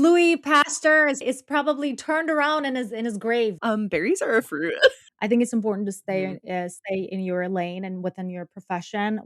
Louis Pasteur is probably turned around in his grave. Berries are a fruit. I think it's important to Mhm. stay in your lane and within your profession.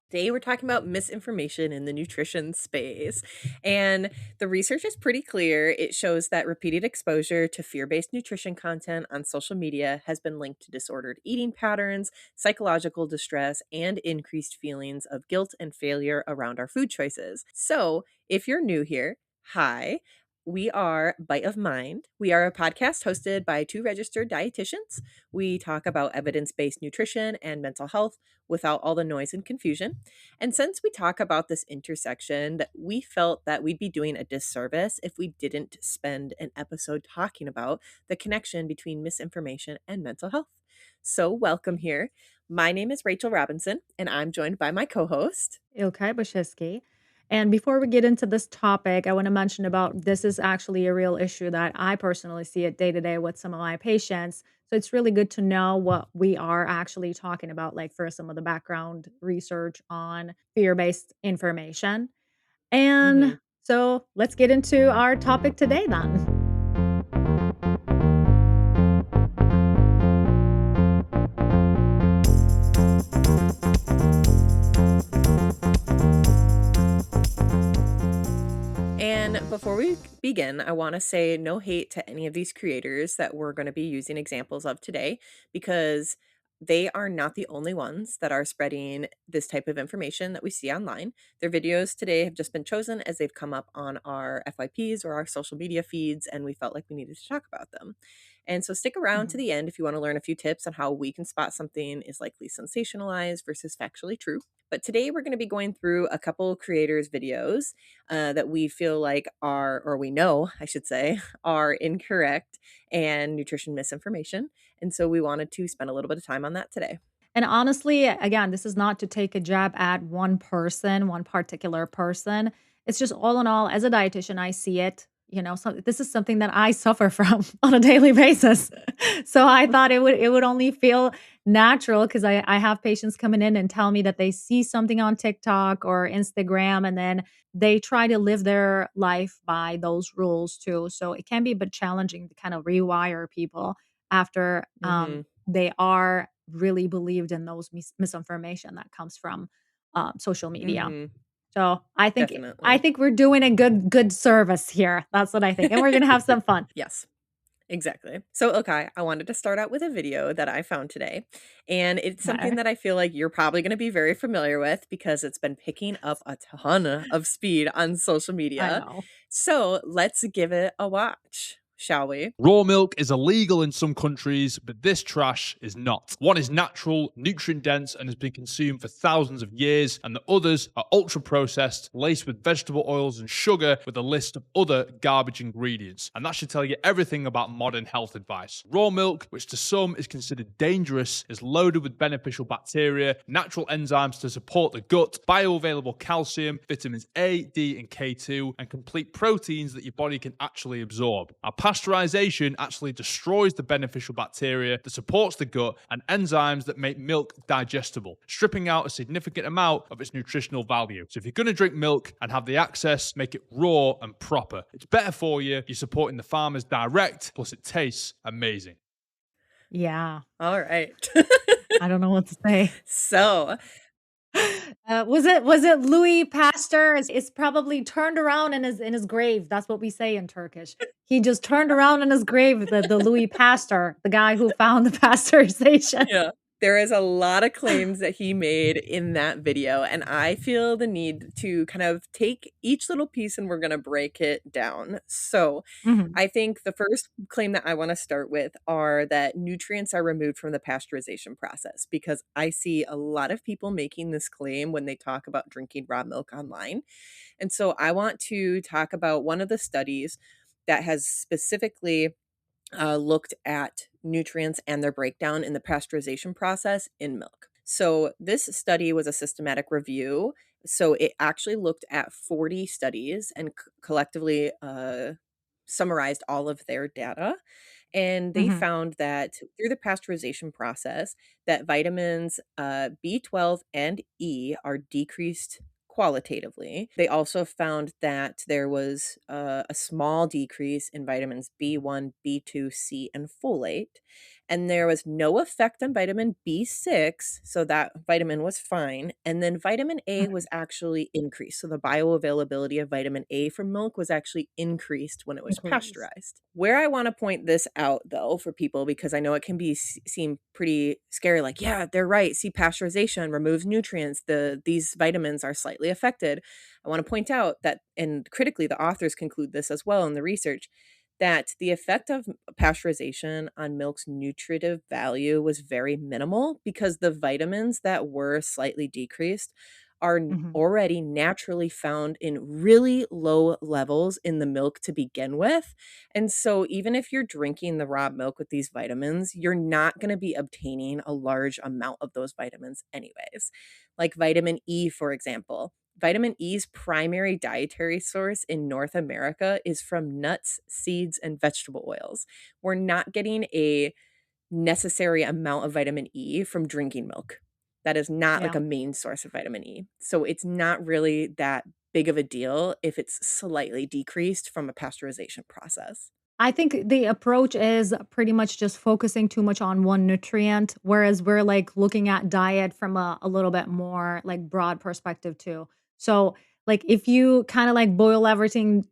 Today we're talking about misinformation in the nutrition space. And the research is pretty clear. It shows that repeated exposure to fear-based nutrition content on social media has been linked to disordered eating patterns, psychological distress, and increased feelings of guilt and failure around our food choices. So, if you're new here, hi. We are Bite of Mind. We are a podcast hosted by two registered dietitians. We talk about evidence based nutrition and mental health without all the noise and confusion. And since we talk about this intersection, that we felt that we'd be doing a disservice if we didn't spend an episode talking about the connection between misinformation and mental health. So, welcome here. My name is Rachel Robinson, and I'm joined by my co host. Ilkay Bashevsky. And before we get into this topic, I want to mention about this is actually a real issue that I personally see it day to day with some of my patients. So it's really good to know what we are actually talking about, like for some of the background research on fear based information. Hmm. And so let's get into our topic today then. And before we begin, I want to say no hate to any of these creators that we're going to be using examples of today because they are not the only ones that are spreading this type of information that we see online. Their videos today have just been chosen as they've come up on our FYPs or our social media feeds, and we felt like we needed to talk about them. And so stick around to Mhm. the end if you want to learn a few tips on how we can spot something is likely sensationalized versus factually true. But today we're going to be going through a couple creators' videos that we feel like are, or we know, I should say, are incorrect and nutrition misinformation. And so we wanted to spend a little bit of time on that today. And honestly, again, this is not to take a jab at one person, one particular person. It's just all in all, as a dietitian, I see it. So this is something that I suffer from on a daily basis. So I thought it would only feel natural because I have patients coming in and tell me that they see something on TikTok or Instagram and then they try to live their life by those rules too. So it can be a bit challenging to kind of rewire people after Hmm. they are really believed in those misinformation that comes from social media. Hmm. So I Definitely. think we're doing a good service here. That's what I think, and we're gonna have some fun. Yes. Exactly. So, okay, I wanted to start out with a video that I found today. And it's something Okay. that I feel like you're probably going to be very familiar with because it's been picking up Yes, a ton of speed on social I media. know. So, let's give it a watch, shall we? Raw milk is illegal in some countries, but this trash is not. One is natural, nutrient dense, and has been consumed for thousands of years, and the others are ultra processed, laced with vegetable oils and sugar, with a list of other garbage ingredients. And that should tell you everything about modern health advice. Raw milk, which to some is considered dangerous, is loaded with beneficial bacteria, natural enzymes to support the gut, bioavailable calcium, vitamins A, D, and K2, and complete proteins that your body can actually absorb. Now, pasteurization actually destroys the beneficial bacteria that supports the gut and enzymes that make milk digestible, stripping out a significant amount of its nutritional value. So if you're going to drink milk and have the access, make it raw and proper. It's better for you. You're supporting the farmers direct, plus it tastes amazing. Yeah, All right. I don't know what to say. So, Was it Louis Pasteur? Is probably turned around in his grave. That's what we say in Turkish. He just turned around in his grave. The Louis Pasteur, the guy who found the pasteurization. yeah. There is a lot of claims that he made in that video, and I feel the need to kind of take each little piece and we're going to break it down. So, Mhm. I think the first claim that I want to start with are that nutrients are removed from the pasteurization process because I see a lot of people making this claim when they talk about drinking raw milk online. And so I want to talk about one of the studies that has specifically looked at nutrients and their breakdown in the pasteurization process in milk. So, this study was a systematic review. So, it actually looked at 40 studies and collectively summarized all of their data. And they Mhm. found that through the pasteurization process, that vitamins B12 and E are decreased qualitatively. They also found that there was a small decrease in vitamins B1, B2, C, and folate. And there was no effect on vitamin B6, so that vitamin was fine. And then vitamin A was Mhm. actually increased. So the bioavailability of vitamin A from milk was actually increased when it was Increase. pasteurized. Where I want to point this out though for people, because I know it can be seem pretty scary, like, yeah, they're right. See, pasteurization removes nutrients. These vitamins are slightly affected. I want to point out that, and critically, the authors conclude this as well in the research, that the effect of pasteurization on milk's nutritive value was very minimal because the vitamins that were slightly decreased are Mhm. already naturally found in really low levels in the milk to begin with. And so, even if you're drinking the raw milk with these vitamins, you're not going to be obtaining a large amount of those vitamins, anyways. Like vitamin E, for example. Vitamin E's primary dietary source in North America is from nuts, seeds, and vegetable oils. We're not getting a necessary amount of vitamin E from drinking milk. That is not like Yeah. a main source of vitamin E. So it's not really that big of a deal if it's slightly decreased from a pasteurization process. I think the approach is pretty much just focusing too much on one nutrient, whereas we're like looking at diet from a little bit more like broad perspective too. So, like if you kind of like boil everything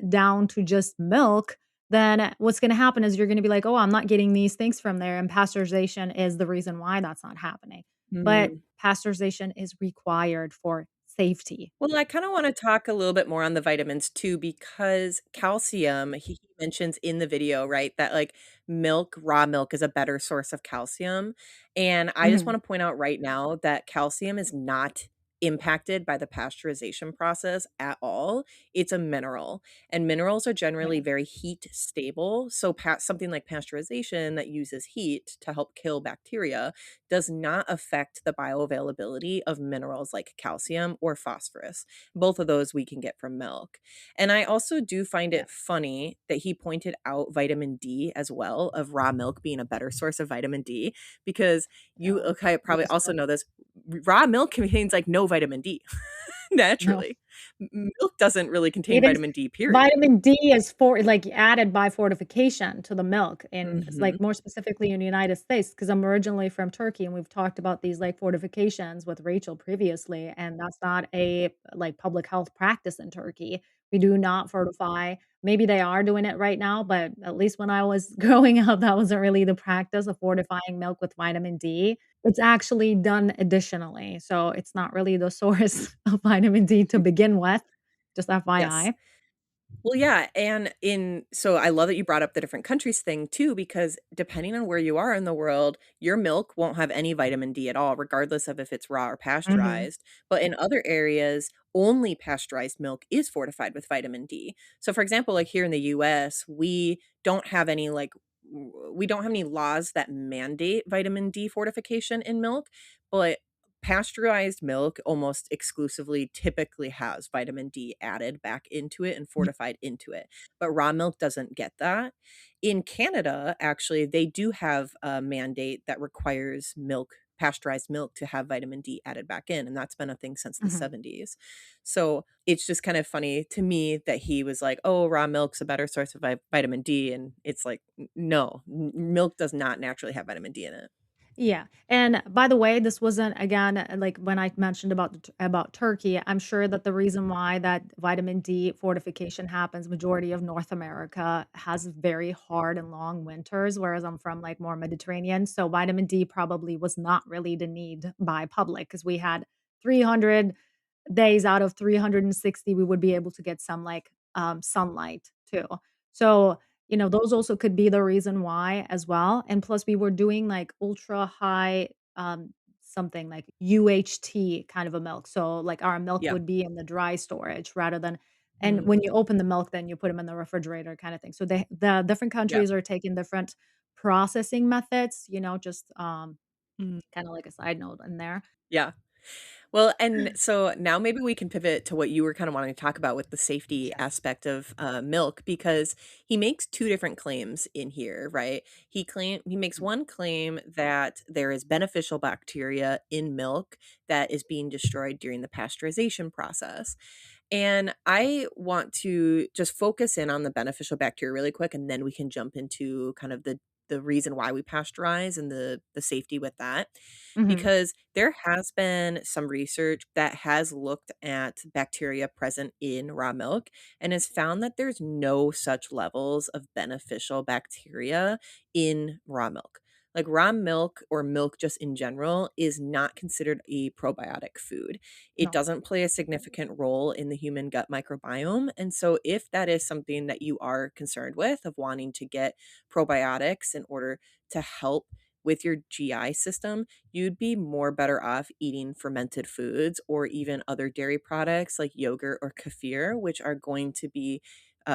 down to just milk, then what's going to happen is you're going to be like, oh, I'm not getting these things from there. And pasteurization is the reason why that's not happening. But Mm. pasteurization is required for safety. Well, I kinda wanna talk a little bit more on the vitamins too, because calcium, he mentions in the video, right, that, like, raw milk is a better source of calcium, and I just Mhm. wanna point out right now that calcium is not impacted by the pasteurization process at all. It's a mineral, and minerals are generally Yeah. very heat stable, so something like pasteurization that uses heat to help kill bacteria does not affect the bioavailability of minerals like calcium or phosphorus. Both of those we can get from milk. And I also do find Yeah. it funny that he pointed out vitamin D as well, of raw milk being a better source of vitamin D, because you, Oh, okay, probably because also know this, raw milk contains like no vitamin D no. naturally. Milk doesn't really contain It is vitamin D, period. vitamin D is for like, added by fortification to the milk, and it's, Mhm. like, more specifically in the United States, because 'cause I'm originally from Turkey, and we've talked about these, like, fortifications with Rachel previously, and that's not a, like, public health practice in Turkey. We do not fortify. Maybe they are doing it right now, but at least when I was growing up, that wasn't really the practice of fortifying milk with vitamin D. It's actually done additionally, so it's not really the source of vitamin D to begin with, just Yes. FYI. Well, yeah, and in so I love that you brought up the different countries thing too, because depending on where you are in the world, your milk won't have any vitamin D at all, regardless of if it's raw or Mhm. pasteurized. But in other areas, only pasteurized milk is fortified with vitamin D. So, for example, like here in the US, we don't have any laws that mandate vitamin D fortification in milk, but pasteurized milk almost exclusively typically has vitamin D added back into it and fortified into it, but raw milk doesn't get that. In Canada, actually, they do have a mandate that requires pasteurized milk to have vitamin D added back in, and that's been a thing since the Mhm. 70s. So, it's just kind of funny to me that he was like, "Oh, raw milk's a better source of vitamin D," and it's like, "N no, milk does not naturally have vitamin D in it." Yeah, and by the way, this wasn't again, like, when I mentioned about about Turkey, I'm sure that the reason why that vitamin D fortification happens, majority of North America has very hard and long winters, whereas I'm from, like, more Mediterranean, so vitamin D probably was not really the need by public because we had 300 days out of 360, we would be able to get some, like, sunlight too. So, those also could be the reason why as well, and plus we were doing, like, ultra high, something like UHT kind of a milk, so, like, our milk Yeah. would be in the dry storage rather than and Mm, when you open the milk, then you put them in the refrigerator kinda thing. So the different yeah. countries are taking different processing methods, just, Mm. kinda like a side note in there. Yeah. Well, and so now maybe we can pivot to what you were kind of wanting to talk about with the safety Yes. aspect of milk, because he makes two different claims in here, right? He makes Mm. one claim that there is beneficial bacteria in milk that is being destroyed during the pasteurization process. And I want to just focus in on the beneficial bacteria really quick, and then we can jump into kind of the reason why we pasteurize and the safety with that. Mhm. Because there has been some research that has looked at bacteria present in raw milk and has found that there's no such levels of beneficial bacteria in raw milk. Like raw milk or milk just in general is not considered a probiotic food. It No. doesn't play a significant role in the human gut microbiome. And so, if that is something that you are concerned with, of wanting to get probiotics in order to help with your GI system, you'd be more better off eating fermented foods or even other dairy products like yogurt or kefir, which are going to be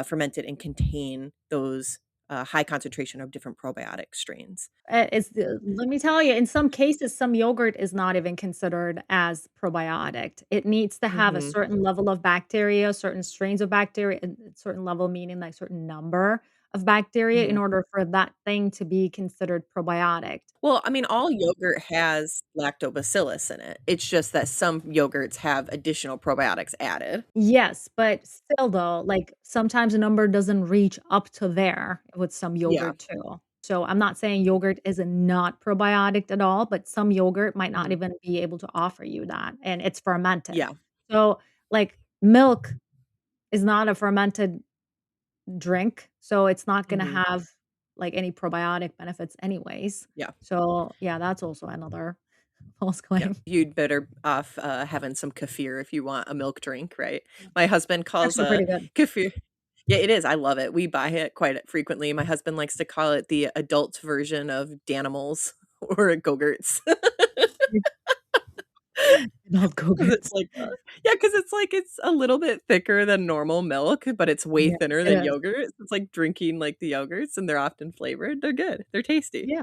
fermented and contain those high concentration of different probiotic strains. It's the let me tell you, in some cases, some yogurt is not even considered as probiotic. It needs to have a Hmm. certain level of bacteria, certain strains of bacteria, and a certain level meaning like certain number of bacteria in order for that thing to be considered probiotic. Well, I mean, all yogurt has lactobacillus in it. It's just that some yogurts have additional probiotics added. Yes, but still though, like, sometimes the number doesn't reach up to there with some Yeah. yogurt too. So, I'm not saying yogurt is not probiotic at all, but some yogurt might not Mhm. even be able to offer you that, and it's fermented. Yeah. So, like, milk is not a fermented drink, so it's not gonna Mhm. have, like, any probiotic benefits anyways. Yeah. So, yeah, that's also another false Yeah. claim. You'd better off, having some kefir if you want a milk drink, right? My husband It's calls, actually pretty good. kefir. Yeah, it is, I love it. We buy it quite frequently. My husband likes to call it the adult version of Danimals or Go-Gurts. Love 'Cause it's Go-Gurts. like, yeah, because it's like it's a little bit thicker than normal milk, but it's way Yeah, thinner it than is. yogurt. It's like drinking, like, the yogurts, and they're often flavored. They're good. They're tasty. Yeah,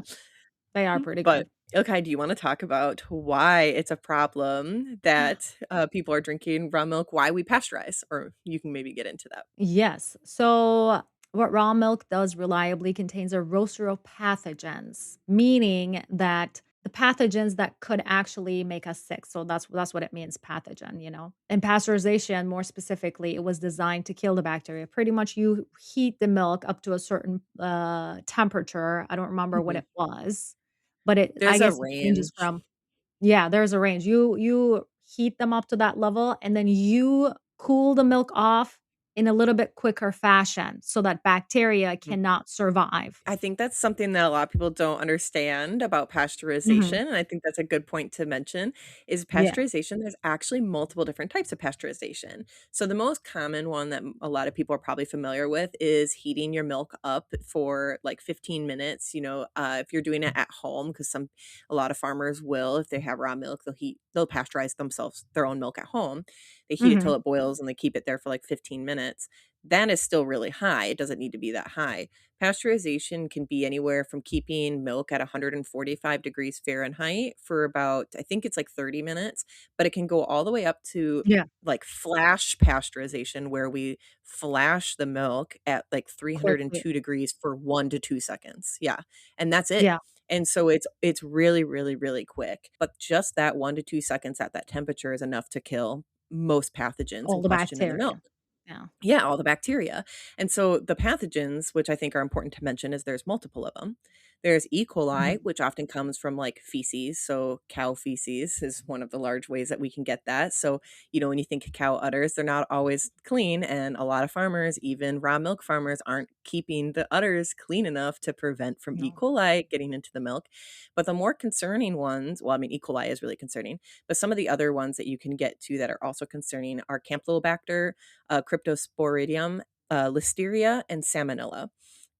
they are Mm. pretty But, good. okay, do you wanna talk about why it's a problem that, people are drinking raw milk, why we pasteurize? Or you can maybe get into that. Yes. So, what raw milk does reliably contains a roster of pathogens, meaning that the pathogens that could actually make us sick. So that's what it means, pathogen. In pasteurization, more specifically, it was designed to kill the bacteria. Pretty much, you heat the milk up to a certain temperature. I don't remember what Mhm. it was, but I There's a guess it ranges range. from yeah, there's a range. You heat them up to that level, and then you cool the milk off in a little bit quicker fashion so that bacteria cannot survive. I think that's something that a lot of people don't understand about Mhm. pasteurization, and I think that's a good point to mention, is Yeah. pasteurization, there's actually multiple different types of pasteurization. So the most common one that a lot of people are probably familiar with is heating your milk up for like 15 minutes, if you're doing it at home, because a lot of farmers will, if they have raw milk, they'll pasteurize themselves their own milk at home. They heat it till Mhm. it boils and they keep it there for like 15 minutes. That is still really high. It doesn't need to be that high. Pasteurization can be anywhere from keeping milk at 145 degrees Fahrenheit for about, I think it's like 30 minutes, but it can go all the way up to Yeah. like flash pasteurization, where we flash the milk at like Quickly. 302 degrees for 1 to 2 seconds. Yeah. And that's it. Yeah. And so it's really, really, really quick. But just that 1 to 2 seconds at that temperature is enough to kill most pathogens in All the question in the milk. bacteria. Yeah. Yeah, all the bacteria. And so the pathogens, which I think are important to mention, is there's multiple of them. There's E. coli, Mhm. which often comes from like feces. So cow feces is one of the large ways that we can get that. So, when you think of cow udders, they're not always clean. And a lot of farmers, even raw milk farmers, aren't keeping the udders clean enough to prevent from E. No. coli getting into the milk. But the more concerning ones, well, I mean, E. coli is really concerning, but some of the other ones that you can get to that are also concerning are Campylobacter, Cryptosporidium, Listeria, and Salmonella.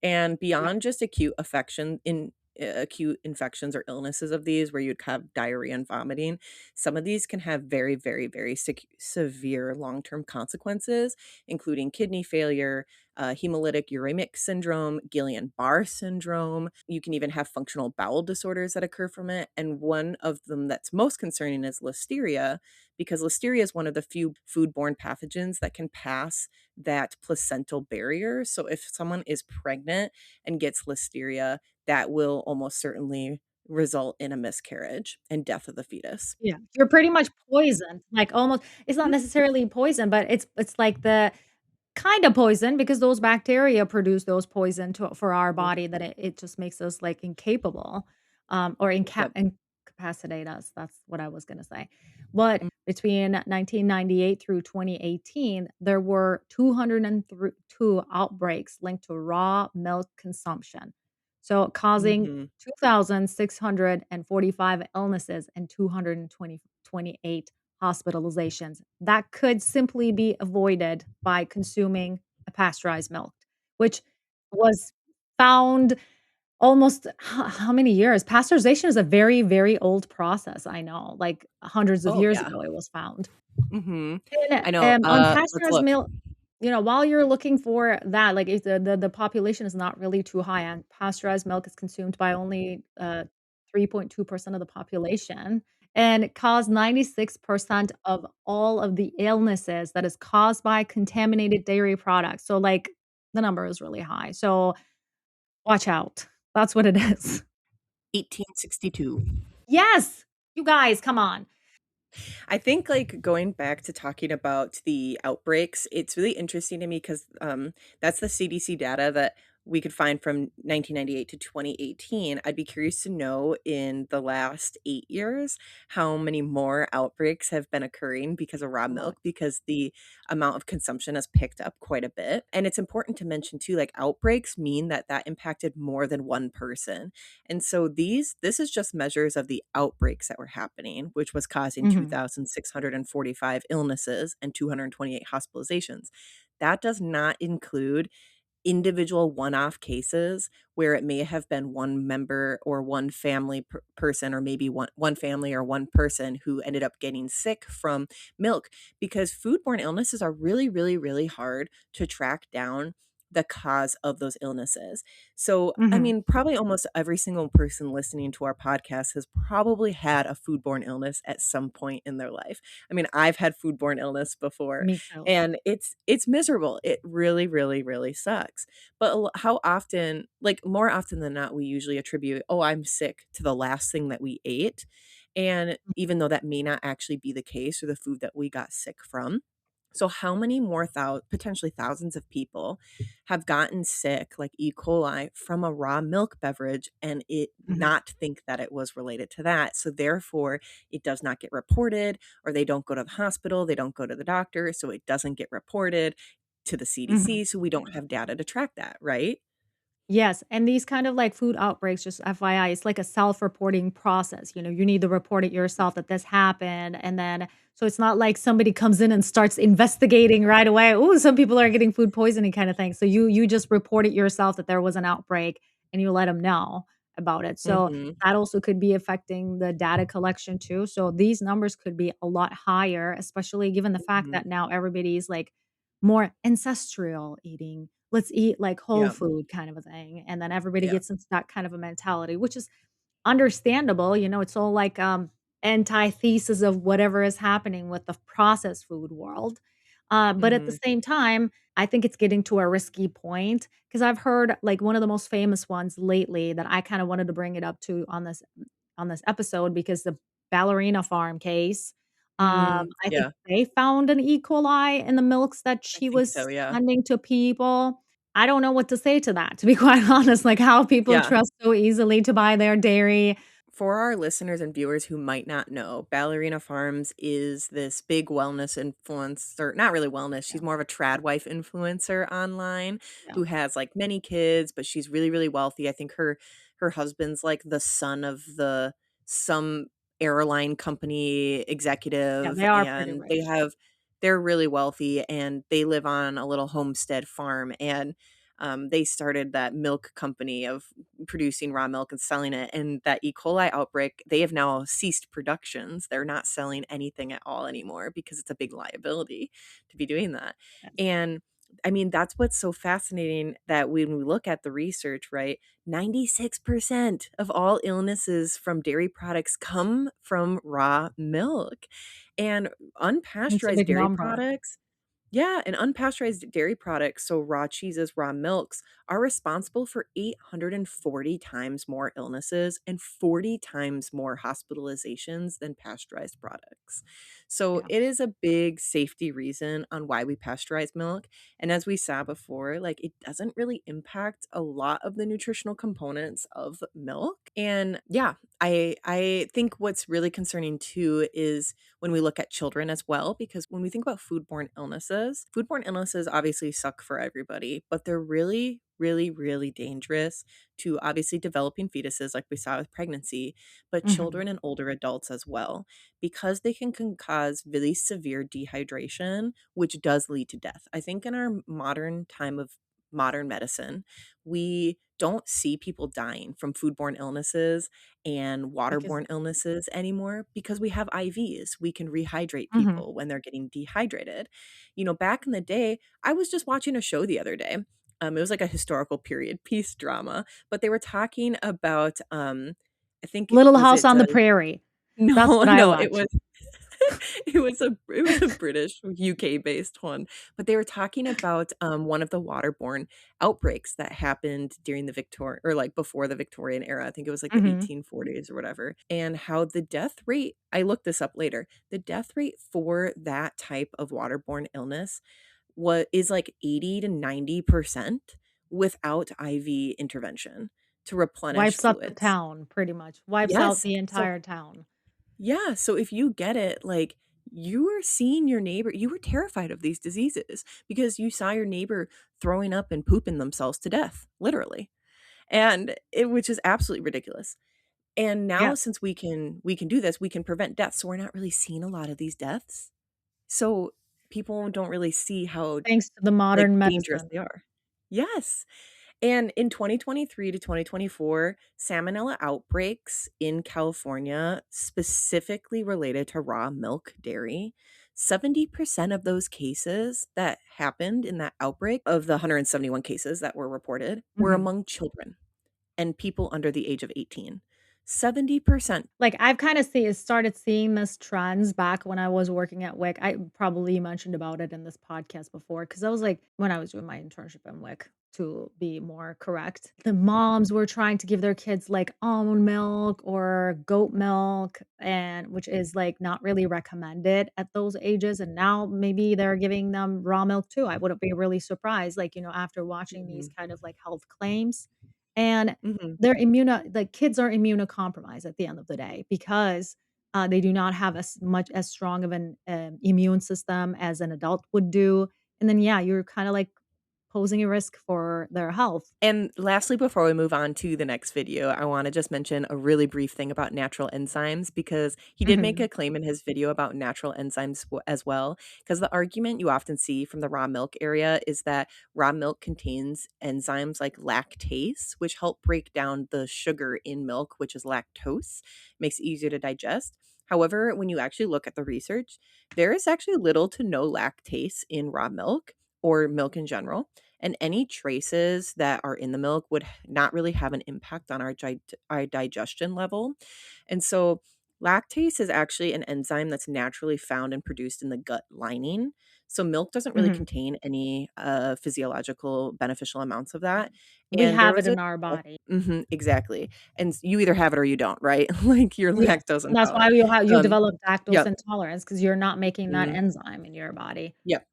And Yeah. beyond just acute affection, in acute infections or illnesses of these where you'd have diarrhea and vomiting, some of these can have very, very, very severe long term consequences, including kidney failure, hemolytic uremic syndrome, Guillain Barre syndrome. You can even have functional bowel disorders that occur from it. And one of them that's most concerning is listeria, because listeria is one of the few foodborne pathogens that can pass that placental barrier. So if someone is pregnant and gets listeria, that will almost certainly result in a miscarriage and death of the fetus. Yeah, you're pretty much poisoned, like, almost it's not necessarily poison, but it's like the kind of poison because those bacteria produce those poison to for our Mhm. body that it just makes us, like, incapable, or Yep. incapacitate us, that's what I was gonna say. But between 1998 through 2018, there were 202 outbreaks linked to raw milk consumption, so causing Mhm. 2,645 illnesses and 228 hospitalizations that could simply be avoided by consuming a pasteurized milk, which was found almost how many years? Pasteurization is a very, very old process, I know, like, hundreds of Oh, years yeah. ago it was found. Mhm. And, I know, let's unpasteurized look. milk, while you're looking for that, like, if the population is not really too high, and pasteurized milk is consumed by only, 3.2% of the population, and it caused 96% of all of the illnesses that is caused by contaminated dairy products, so, like, the number is really high, so watch out. That's what it is. 1862. Yes! You guys, come on. I think, like, going back to talking about the outbreaks, it's really interesting to me because that's the CDC data that we could find from 1998 to 2018. I'd be curious to know in the last 8 years how many more outbreaks have been occurring because of raw A lot. milk, because the amount of consumption has picked up quite a bit. And it's important to mention too, like, outbreaks mean that that impacted more than one person. And so this is just measures of the outbreaks that were happening, which was causing Mhm. 2,645 illnesses and 228 hospitalizations. That does not include individual one-off cases where it may have been one member or one family person, or maybe one family or one person who ended up getting sick from milk, because foodborne illnesses are really, really, really hard to track down the cause of those illnesses. So, I Mhm. mean, probably almost every single person listening to our podcast has probably had a foodborne illness at some point in their life. I mean, I've had foodborne illness before, Me too. and it's miserable. It really, really, really sucks. But how often, like, more often than not, we usually attribute, "Oh, I'm sick," to the last thing that we ate, and even though that may not actually be the case, or the food that we got sick from. So how many more potentially thousands of people have gotten sick, like E. coli, from a raw milk beverage, and it Mhm. not think that it was related to that? So therefore, it does not get reported, or they don't go to the hospital, they don't go to the doctor, so it doesn't get reported to the Mhm. CDC, so we don't have data to track that, right? Yes, and these kind of like food outbreaks, just FYI, it's like a self-reporting process. You need to report it yourself that this happened. And then, so it's not like somebody comes in and starts investigating right away. Oh, some people are getting food poisoning kind of thing. So you just report it yourself that there was an outbreak and you let them know about it. So Mhm. that also could be affecting the data collection too. So these numbers could be a lot higher, especially given the fact Mhm. that now everybody's like more ancestral eating. Let's eat like whole Yeah. food kind of a thing, and then everybody Yeah. gets into that kind of a mentality, which is understandable, it's all like, antithesis of whatever is happening with the processed food world. But at the Mhm. same time, I think it's getting to a risky point because 'cause I've heard, like, one of the most famous ones lately that I kinda wanted to bring it up to on this episode because the ballerina farm case, I think Yeah. they found an E. coli in the milks that I she think so, was yeah. sending to people. I don't know what to say to that, to be quite honest, like, how people Yeah. trust so easily to buy their dairy. For our listeners and viewers who might not know, Ballerina Farms is this big wellness influencer, not really wellness, Yeah, she's more of a trad wife influencer online yeah, who has like many kids, but she's really, really wealthy. I think her husband's like the son of the some airline company yeah, executive, they are pretty and rich. they're really wealthy, and they live on a little homestead farm. And They started that milk company of producing raw milk and selling it. And that E. coli outbreak, they have now ceased productions. They're not selling anything at all anymore because it's a big liability to be doing that. And I mean, that's what's so fascinating, that when we look at the research, right, 96% of all illnesses from dairy products come from raw milk. And It's a unpasteurized big dairy number. products, yeah, and unpasteurized dairy products, so raw cheeses, raw milks, are responsible for 840 times more illnesses and 40 times more hospitalizations than pasteurized products. So Yeah. it is a big safety reason on why we pasteurize milk. And as we saw before, like, it doesn't really impact a lot of the nutritional components of milk. And yeah, I think what's really concerning too is when we look at children as well, because when we think about foodborne illnesses obviously suck for everybody, but they're really, really, really dangerous to obviously developing fetuses, like we saw with pregnancy, but Mhm. children and older adults as well, because they can cause really severe dehydration, which does lead to death. I think in our modern time of modern medicine, we don't see people dying from foodborne illnesses and Because waterborne illnesses anymore because we have IVs. We can rehydrate Mhm. people when they're getting dehydrated. You know, back in the day, I was just watching a show the other day. It was like a historical period piece drama, but they were talking about I think Little was House it on the Prairie. That's no, what I no, it watch. was it was a British, UK-based one, but they were talking about, one of the waterborne outbreaks that happened during the Victor or, like, before the Victorian era. I think it was, like, the Mhm. 1840s or whatever, and how the death rate, I looked this up later, the death rate for that type of waterborne illness is, like, 80 to 90% without IV intervention to replenish Wipes out the fluids. town pretty much. Wipes out Yes, the so entire town. yeah, so if you get it, like, you were seeing your neighbor, you were terrified of these diseases because you saw your neighbor throwing up and pooping themselves to death, literally. And it which is absolutely ridiculous. And now Yeah. since we can do this, we can prevent deaths, so we're not really seeing a lot of these deaths. So people don't really see how, Thanks to the like, modern dangerous medicine. they are. Yes. And in 2023 to 2024, salmonella outbreaks in California, specifically related to raw milk dairy, 70% of those cases that happened in that outbreak, of the 171 cases that were reported, were Mhm. among children and people under the age of 18. 70%. Like, I've kinda started seeing this trends back when I was working at WIC. I probably mentioned about it in this podcast before because I was, like when I was doing my internship in WIC, to be more correct. The moms were trying to give their kids, like, almond milk or goat milk, and which is, like, not really recommended at those ages, and now maybe they're giving them raw milk too. I wouldn't be really surprised, like, after watching these Mhm, kind of, like, health claims, and mhm. they're like, kids are immunocompromised at the end of the day because, they do not have as strong of an, immune system as an adult would do, and then, yeah, you're kinda, like, posing a risk for their health. And lastly, before we move on to the next video, I want to just mention a really brief thing about natural enzymes, because he did make Mhm, a claim in his video about natural enzymes as well. Because the argument you often see from the raw milk area is that raw milk contains enzymes like lactase, which help break down the sugar in milk, which is lactose, makes it easier to digest. However, when you actually look at the research, there is actually little to no lactase in raw milk or milk in general, and any traces that are in the milk would not really have an impact on our digestion level. And so lactase is actually an enzyme that's naturally found and produced in the gut lining. So milk doesn't really mhm. contain any physiological beneficial amounts of that. We And there have it was a in our body. Mhm, exactly. And you either have it or you don't, right? Like, you're Yes, lactose and that's why intolerant. you Um, develop lactose yep. intolerance because 'cause you're not making that Mhm. enzyme in your body. Yep.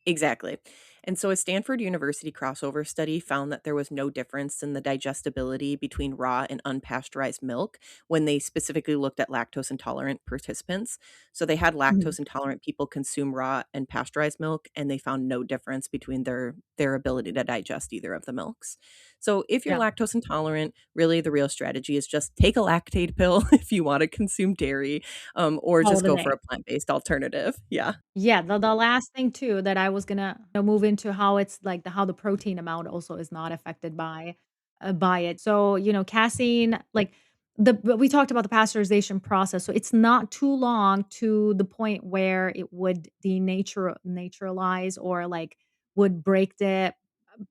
Exactly. And so a Stanford University crossover study found that there was no difference in the digestibility between raw and unpasteurized milk when they specifically looked at lactose intolerant participants. So they had Mhm. lactose intolerant people consume raw and pasteurized milk, and they found no difference between their ability to digest either of the milks. So if you're Yeah, lactose intolerant, really the real strategy is just take a lactate pill if you want to consume dairy, or all just the go for day. a plant-based alternative. Yeah. Yeah, the last thing too that I was gonna move into into how it's like how the protein amount also is not affected by it. So, casein, like but we talked about the pasteurization process. So it's not too long to the point where it would denaturalize or like would break the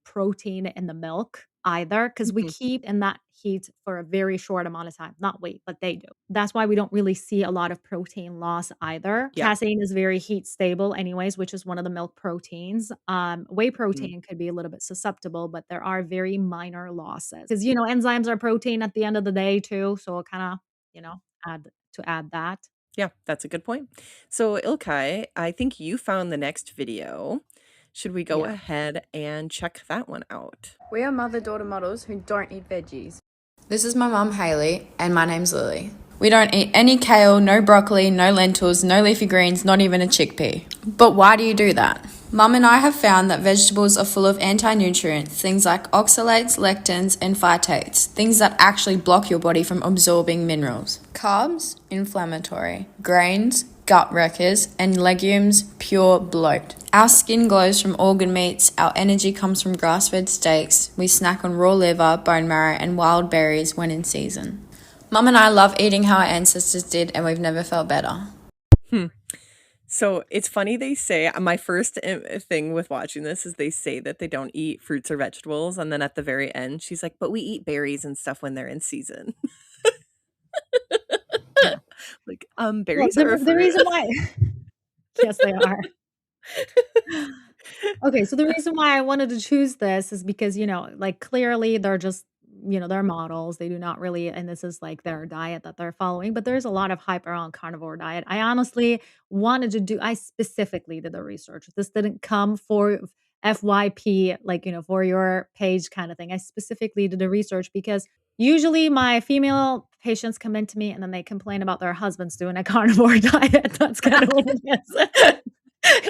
protein in the milk either, because we Mhm. keep in that heat for a very short amount of time. Not wait, but they do. That's why we don't really see a lot of protein loss either. Yeah. Casein is very heat stable anyways, which is one of the milk proteins. Whey Mhm. protein could be a little bit susceptible, but there are very minor losses. Because, enzymes are protein at the end of the day too, so it kinda, add add that. Yeah, that's a good point. So, Ilkai, I think you found the next video. Should we go Yeah. ahead and check that one out? We are mother-daughter models who don't eat veggies. This is my mum, Hayley, and my name's Lily. We don't eat any kale, no broccoli, no lentils, no leafy greens, not even a chickpea. But why do you do that? Mum and I have found that vegetables are full of anti-nutrients, things like oxalates, lectins, and phytates, things that actually block your body from absorbing minerals. Carbs, inflammatory. Grains, gut wreckers, and legumes, pure bloat. Our skin glows from organ meats, our energy comes from grass-fed steaks, we snack on raw liver, bone marrow, and wild berries when in season. Mum and I love eating how our ancestors did, and we've never felt better. Hmm. So it's funny they say my first thing with watching this is they say that they don't eat fruits or vegetables, and then at the very end, she's like, "But we eat berries and stuff when they're in season." Yeah. Like, Well, berries the are a the fruit. reason why yes, they are. Okay, so the reason why I wanted to choose this is because, like clearly they're just, they're models. They do not really, and this is like their diet that they're following, but there's a lot of hype around carnivore diet. I specifically did the research. This didn't come for FYP, like, for your page kind of thing. I specifically did the research because usually my female patients come into me and then they complain about their husbands doing a carnivore diet. That's kind of what it is.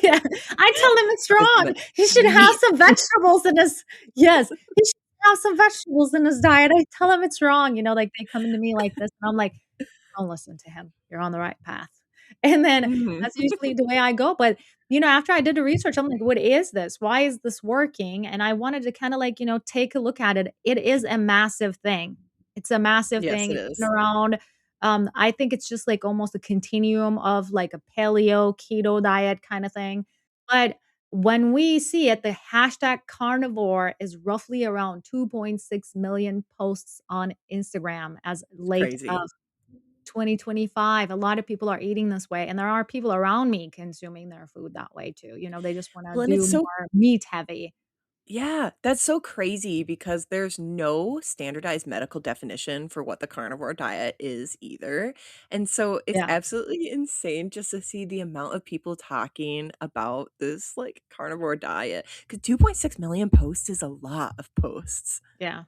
Yeah, I tell them it's wrong. Husband. He should have Meat. some vegetables in his yes, he should have some vegetables in his diet. I tell him it's wrong, like, they come into me like this, and I'm like, "Don't listen to him. You're on the right path." And then Mhm. that's usually the way I go, but, after I did the research, I'm like, "What is this? Why is this working?" And I wanted to kinda, like, take a look at it. It is a massive thing. It's a massive Yes, thing. it It's been is. around. I think it's just, like, almost a continuum of, like, a paleo, keto diet kinda thing. But when we see it, the hashtag carnivore is roughly around 2.6 million posts on Instagram as It's late of crazy. 2025. A lot of people are eating this way, and there are people around me consuming their food that way too. They just wanna Well, and do it's so more meat heavy. yeah, that's so crazy because there's no standardized medical definition for what the carnivore diet is either. And so it's Yeah, absolutely insane just to see the amount of people talking about this like carnivore diet. Because 2.6 million posts is a lot of posts. yeah.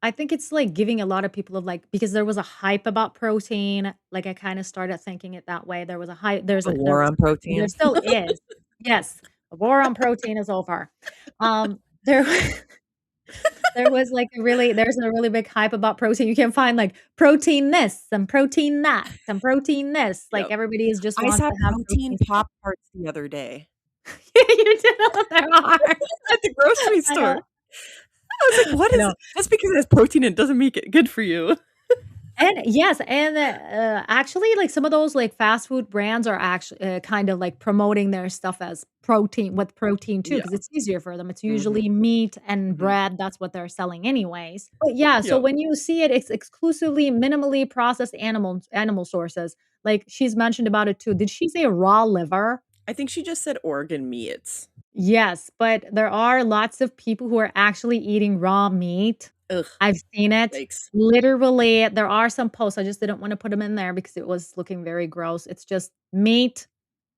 I think it's, like, giving a lot of people of, like, because there was a hype about protein, like, I kinda started thinking it that way. There was a hype The there war was on there protein. still is. Yes, the war on protein is over. There there's a really big hype about protein. You can find, like, protein this and protein that and protein this. Like, Yep. everybody is just I wants saw to have protein protein stuff. Pop Tarts the other day You do know what there are. at the grocery I know. store. I was like, what I is know. it? Just because it has protein, it doesn't make it good for you. And yes, and, actually, like, some of those, like, fast food brands are actually kind of, like, promoting their stuff as protein with protein too, Yeah. because it's easier for them. It's Hmm. usually meat and Hmm. bread, that's what they're selling anyways. But yeah, so Yep. when you see it, it's exclusively minimally processed animal sources. Like, she's mentioned about it too. Did she say raw liver? I think she just said organ meats. Yes, but there are lots of people who are actually eating raw meat. Ugh, I've seen it. yikes. Literally, there are some posts, I just didn't wanna put them in there because it was looking very gross. It's just meat,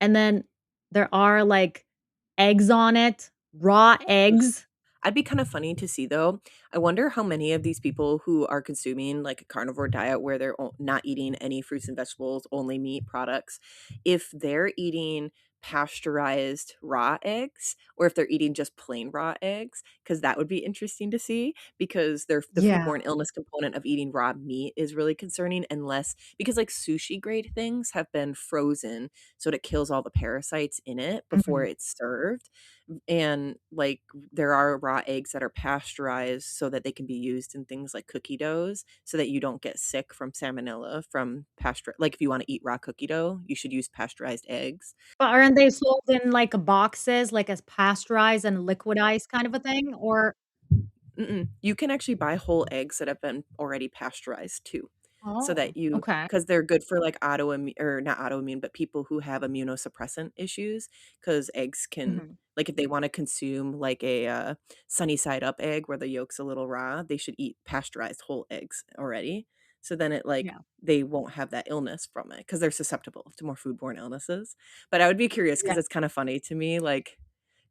and then there are, like, eggs on it, raw Ugh. eggs. I'd be kind of funny to see though. I wonder how many of these people who are consuming like a carnivore diet where they're not eating any fruits and vegetables, only meat products, if they're eating pasteurized raw eggs or if they're eating just plain raw eggs, because that would be interesting to see because the Yeah. foodborne illness component of eating raw meat is really concerning unless because like sushi grade things have been frozen so that it kills all the parasites in it before Mhm. it's served. And like there are raw eggs that are pasteurized so that they can be used in things like cookie doughs so that you don't get sick from salmonella from pasture. Like if you want to eat raw cookie dough, you should use pasteurized eggs. But aren't they sold in, like, boxes, like, as pasteurized and liquidized kind of a thing? Or Mm-mm. You can actually buy whole eggs that have been already pasteurized too. So Oh, that you okay. because they're good for like autoimmune or not autoimmune, but people who have immunosuppressant issues. Because eggs can Mhm. like if they want to consume like a sunny side up egg where the yolk's a little raw, they should eat pasteurized whole eggs already. So then it like Yeah. they won't have that illness from it because they're susceptible to more foodborne illnesses. But I would be curious Yeah. because it's kind of funny to me, like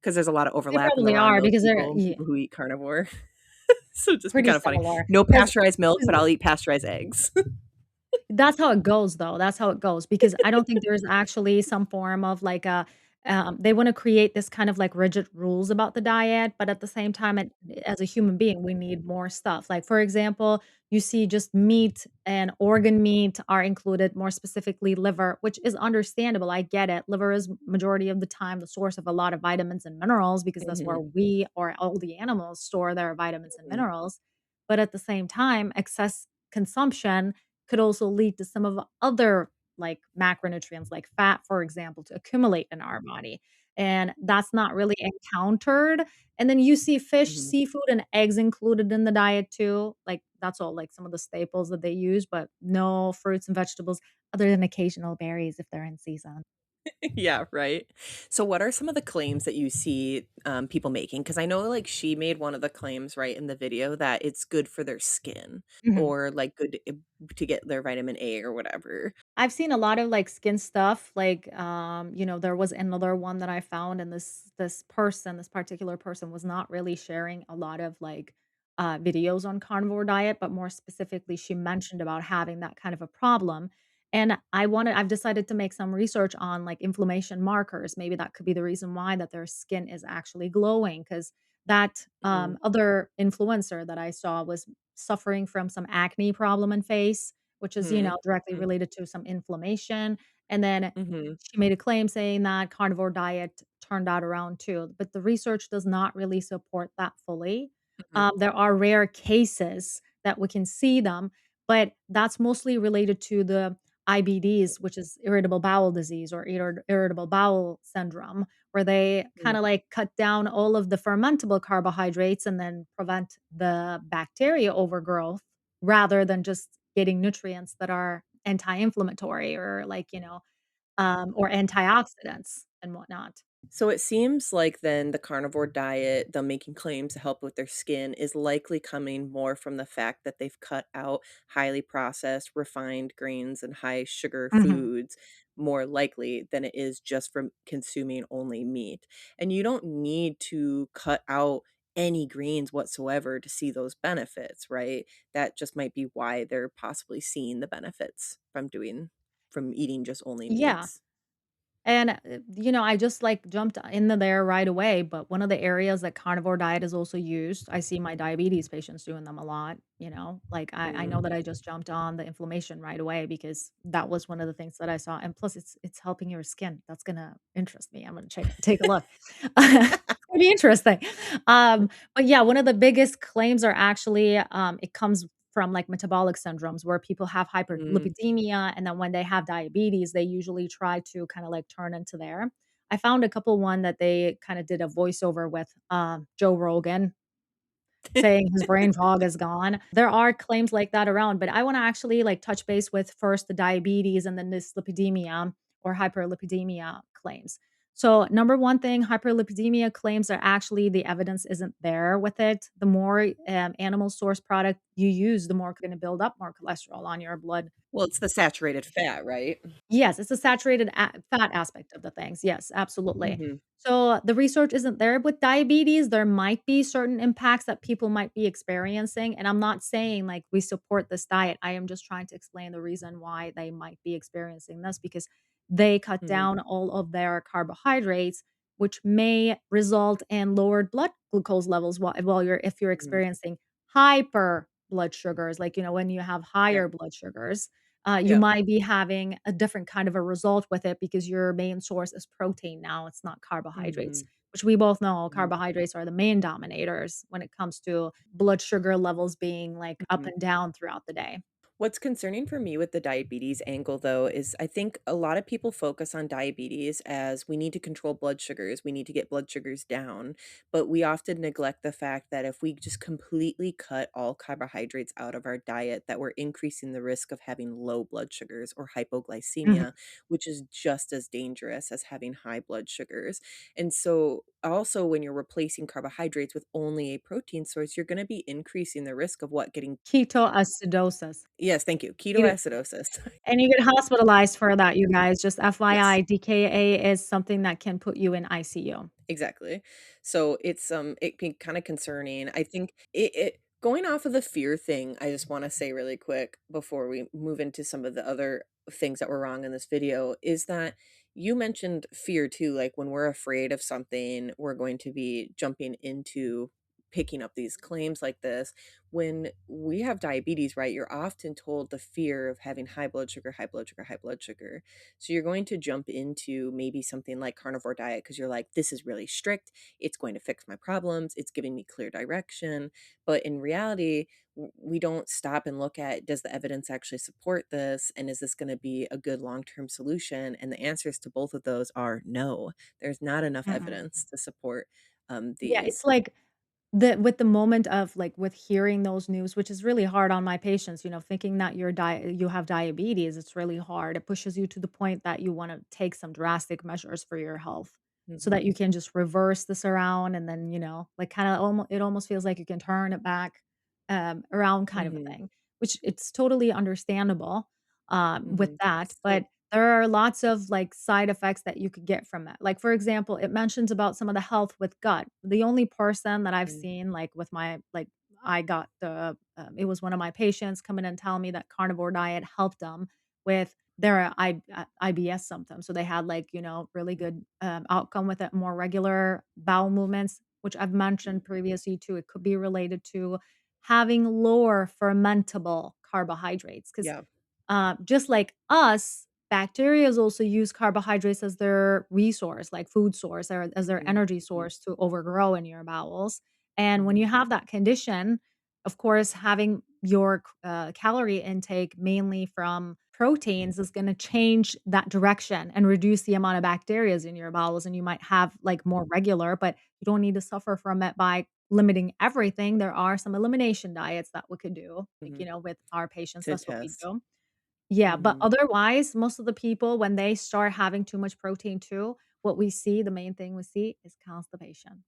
because there's a lot of They overlap in the probably raw are milk because they're people, yeah, people who eat carnivore. So it'd just be pretty kind of funny. similar. No 'Cause pasteurized milk, but I'll eat pasteurized eggs. that's how it goes, though, that's how it goes, because I don't think there's actually some form of, like, a they wanna create this kind of, like, rigid rules about the diet, but at the same time, as a human being, we need more stuff, like, for example, you see just meat and organ meat are included, more specifically liver, which is understandable, I get it. Liver is majority of the time the source of a lot of vitamins and minerals because that's where Mhm, we or all the animals store their vitamins and mhm, minerals, but at the same time, excess consumption could also lead to some of the other, like, macronutrients, like fat, for example, to accumulate in our body, and that's not really encountered, and then you see fish, mhm. seafood, and eggs included in the diet too, like, that's all, like, some of the staples that they use, but no fruits and vegetables other than occasional berries if they're in season. Yeah, right. So what are some of the claims that you see, people making? Because I know, like, she made one of the claims, right, in the video that it's good for their skin Mhm. or, like, good to get their vitamin A or whatever. I've seen a lot of, like, skin stuff, like, there was another one that I found, and this particular person was not really sharing a lot of, like, videos on carnivore diet, but more specifically, she mentioned about having that kind of a problem, and I've decided to make some research on, like, inflammation markers, maybe that could be the reason why that their skin is actually glowing, because that, Mhm, other influencer that I saw was suffering from some acne problem in face, which is, mhm, directly mm, related to some inflammation, and then mhm, she made a claim saying that carnivore diet turned that around too, but the research does not really support that fully. mhm, There are rare cases that we can see them, but that's mostly related to the IBDs, which is irritable bowel disease or irritable bowel syndrome, where they mhm. kinda, like, cut down all of the fermentable carbohydrates and then prevent the bacteria overgrowth rather than just getting nutrients that are anti-inflammatory or like, or antioxidants and whatnot. So it seems like then the carnivore diet, them making claims to help with their skin, is likely coming more from the fact that they've cut out highly processed, refined grains and high sugar Mhm. foods more likely than it is just from consuming only meat. And you don't need to cut out any greens whatsoever to see those benefits, right? That just might be why they're possibly seeing the benefits from eating just only Yeah. meats. And, I just, like, jumped into there right away, but one of the areas that carnivore diet is also used, I see my diabetes patients doing them a lot, like, I know Mm. that I just jumped on the inflammation right away because that was one of the things that I saw, and plus it's helping your skin. That's gonna interest me. I'm gonna take a look. It's gonna be interesting. But yeah, one of the biggest claims are actually, it comes from, like, metabolic syndromes where people have Mm. hyperlipidemia, and then when they have diabetes, they usually try to kinda, like, turn into there. I found a couple one that they kinda did a voiceover with, Joe Rogan saying his brain fog is gone. There are claims like that around, but I wanna actually, like, touch base with first the diabetes and then this lipidemia or hyperlipidemia claims. So, number one thing, hyperlipidemia claims are actually the evidence isn't there with it. The more, animal source product you use, the more gonna build up more cholesterol on your blood. Well, it's the saturated fat, right? Yes, it's a saturated fat aspect of the things. Yes, absolutely. Mhm. So the research isn't there with diabetes. There might be certain impacts that people might be experiencing. And I'm not saying like we support this diet. I am just trying to explain the reason why they might be experiencing this because they cut Mhm. down all of their carbohydrates, which may result in lowered blood glucose levels while you're if you're Mhm. experiencing hyper blood sugars, like, when you have Yep. higher blood sugars, you Yep. might be having a different kind of a result with it because your main source is protein now, it's not carbohydrates, Mhm. which we both know Mhm. carbohydrates are the main dominators when it comes to blood sugar levels being, like, up Mhm. and down throughout the day. What's concerning for me with the diabetes angle, though, is I think a lot of people focus on diabetes as we need to control blood sugars, we need to get blood sugars down. But we often neglect the fact that if we just completely cut all carbohydrates out of our diet, that we're increasing the risk of having low blood sugars or Mhm. hypoglycemia, which is just as dangerous as having high blood sugars. And so, also, when you're replacing carbohydrates with only a protein source, you're going to be increasing the risk of what getting. Ketoacidosis. Yes, thank you. Keto Ketoacidosis. and you get hospitalized for that, you guys, just Yes, FYI, DKA is something that can put you in ICU. exactly. So it's it be kind of concerning. I think it going off of the fear thing, I just want to say really quick before we move into some of the other things that were wrong in this video is that you mentioned fear too, like when we're afraid of something, we're going to be jumping into picking up these claims like this. When we have diabetes, right, you're often told the fear of having high blood sugar, high blood sugar, high blood sugar. So you're going to jump into maybe something like carnivore diet because you're like, this is really strict. It's going to fix my problems. It's giving me clear direction. But in reality, we don't stop and look at, does the evidence actually support this? And is this going to be a good long term solution? And the answers to both of those are no. There's not enough Mm-mm. evidence to support Yeah, these. it's like the moment of, like, with hearing those news, which is really hard on my patients, thinking that you have diabetes, it's really hard. It pushes you to the point that you wanna take some drastic measures for your health so Hmm. that you can just reverse this around and then, like, kinda it almost feels like you can turn it back, around kind of a Hmm. thing, which it's totally understandable, with Hmm. that, So, but there are lots of, like, side effects that you could get from it. Like, for example, it mentions about some of the health with gut. The only person that I've mm, seen, like, with my like, I got the it was one of my patients come in and tell me that carnivore diet helped them with their IBS symptoms. So they had, like, really good, outcome with it, more regular bowel movements, which I've mentioned previously too. It could be related to having lower fermentable carbohydrates because yeah. just like us, bacterias also use carbohydrates as their resource, like food source or as their Hmm. energy Hmm. source to overgrow in your bowels. And when Hmm. you have that condition, of course, having your calorie intake mainly from proteins is going to change that direction and reduce the amount of bacterias in your bowels. And you might have like more regular, but you don't need to suffer from it by limiting everything. There are some elimination diets that we could do, like, Hmm. with our patients. To That's what we test. do. Yeah, but Hmm. otherwise, most of the people, when they start having too much protein too, what we see, the main thing we see is constipation.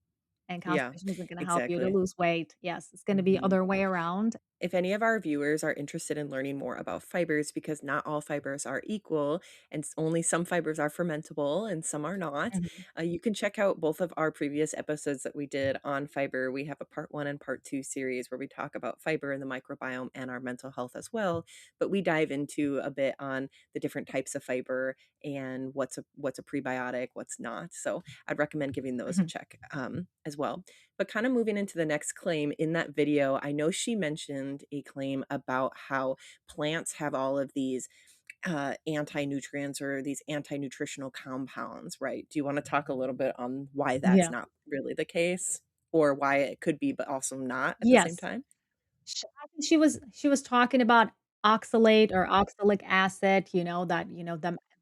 And Yeah, constipation isn't gonna help you to exactly. lose weight. Yes, it's gonna be Hmm. other way around. If any of our viewers are interested in learning more about fibers, because not all fibers are equal, and only some fibers are fermentable and some are not, Mhm, you can check out both of our previous episodes that we did on fiber. We have a part 1 and part 2 series where we talk about fiber and the microbiome and our mental health as well. But we dive into a bit on the different types of fiber and what's a prebiotic, what's not. So I'd recommend giving those a mhm. check as well. But kind of moving into the next claim in that video, I know she mentioned a claim about how plants have all of these anti-nutrients or these anti-nutritional compounds, right? Do you want to talk a little bit on why that's Yeah. not really the case or why it could be, but also not at the same Yes. time? I think she was talking about oxalate or oxalic acid, that,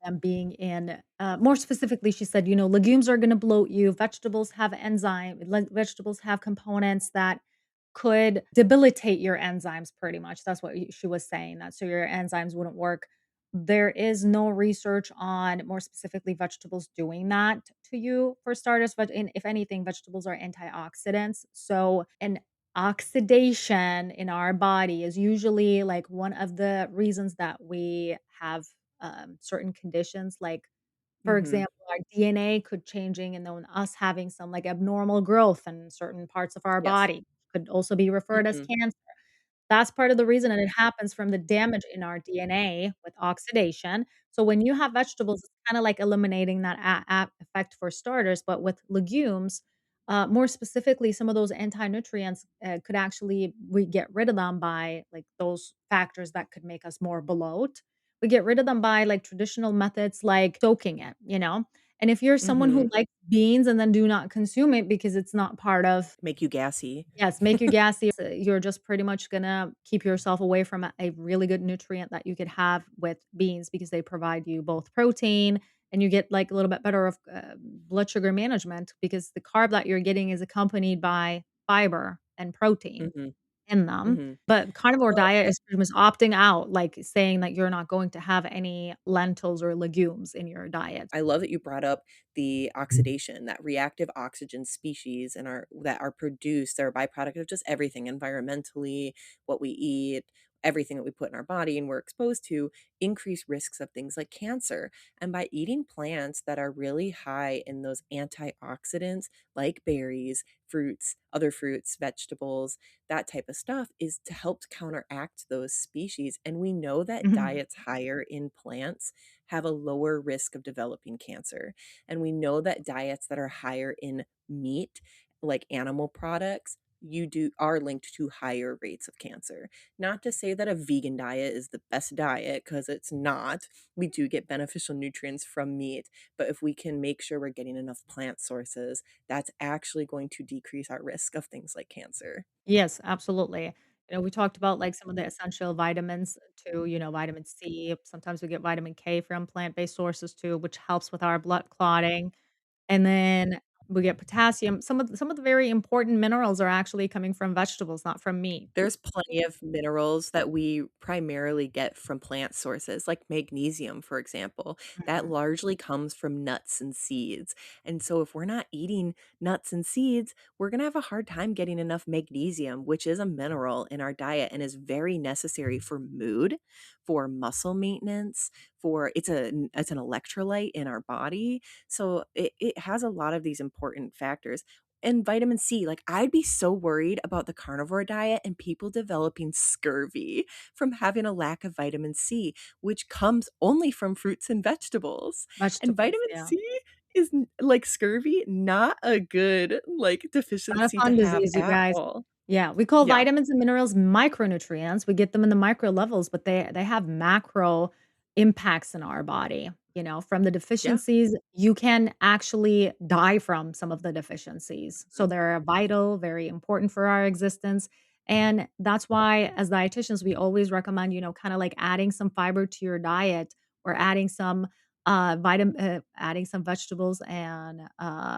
them being in more specifically, she said, legumes are gonna bloat you, vegetables have components that could debilitate your enzymes pretty much. That's what she was saying, that so your enzymes wouldn't work. There is no research on more specifically vegetables doing that to you for starters, but if anything, vegetables are antioxidants. So an oxidation in our body is usually like one of the reasons that we have certain conditions. Like, for Mhm. example, our DNA could changing and then us having some like abnormal growth in certain parts of our Yes. body could also be referred as Mhm. cancer. That's part of the reason, and it happens from the damage in our DNA with oxidation. So when you have vegetables, it's kinda like eliminating that effect for starters, but with legumes, more specifically, some of those anti-nutrients, could actually we get rid of them by, like, those factors that could make us more bloat. We get rid of them by, like, traditional methods like soaking it, you know? And if you're someone who Mhm. likes beans and then do not consume it because it's not part of Make you gassy. yes, make you gassy, you're just pretty much gonna keep yourself away from a really good nutrient that you could have with beans because they provide you both protein and you get, like, a little bit better of, blood sugar management because the carb that you're getting is accompanied by fiber and protein Mhm. in them. Mhm. But carnivore Well, diet is pretty much opting out, like, saying that you're not going to have any lentils or legumes in your diet. I love that you brought up the oxidation, that reactive oxygen species and our that are produced, they're a byproduct of just everything environmentally, what we eat, everything that we put in our body and we're exposed to increase risks of things like cancer. And by eating plants that are really high in those antioxidants, like berries, fruits, other fruits, vegetables, that type of stuff is to help counteract those species. And we know that Mhm. diets higher in plants have a lower risk of developing cancer. And we know that diets that are higher in meat, like animal products, you do are linked to higher rates of cancer. Not to say that a vegan diet is the best diet because it's not. We do get beneficial nutrients from meat, but if we can make sure we're getting enough plant sources, that's actually going to decrease our risk of things like cancer. Yes, absolutely. We talked about, like, some of the essential vitamins too, vitamin C, sometimes we get vitamin K from plant-based sources too, which helps with our blood clotting, and then we get potassium. Some of the very important minerals are actually coming from vegetables, not from meat. There's plenty of minerals that we primarily get from plant sources, like magnesium, for example. That Mhm. largely comes from nuts and seeds. And so, if we're not eating nuts and seeds, we're going to have a hard time getting enough magnesium, which is a mineral in our diet and is very necessary for mood, for muscle maintenance, for it's an electrolyte in our body. So, it has a lot of these important factors. And vitamin C, like, I'd be so worried about the carnivore diet and people developing scurvy from having a lack of vitamin C, which comes only from fruits and vegetables. And Vegetables, vitamin yeah. C is like scurvy, not a good like Not a deficiency to fun have disease, you at guys. all. Yeah, we call Yeah. vitamins and minerals micronutrients. We get them in the micro levels, but they have macro impacts in our body. From the Yeah. deficiencies, you can actually die from some of the deficiencies. So Mhm. they're vital, very important for our existence. And that's why, as dietitians, we always recommend, kind of like adding some fiber to your diet or adding some vegetables and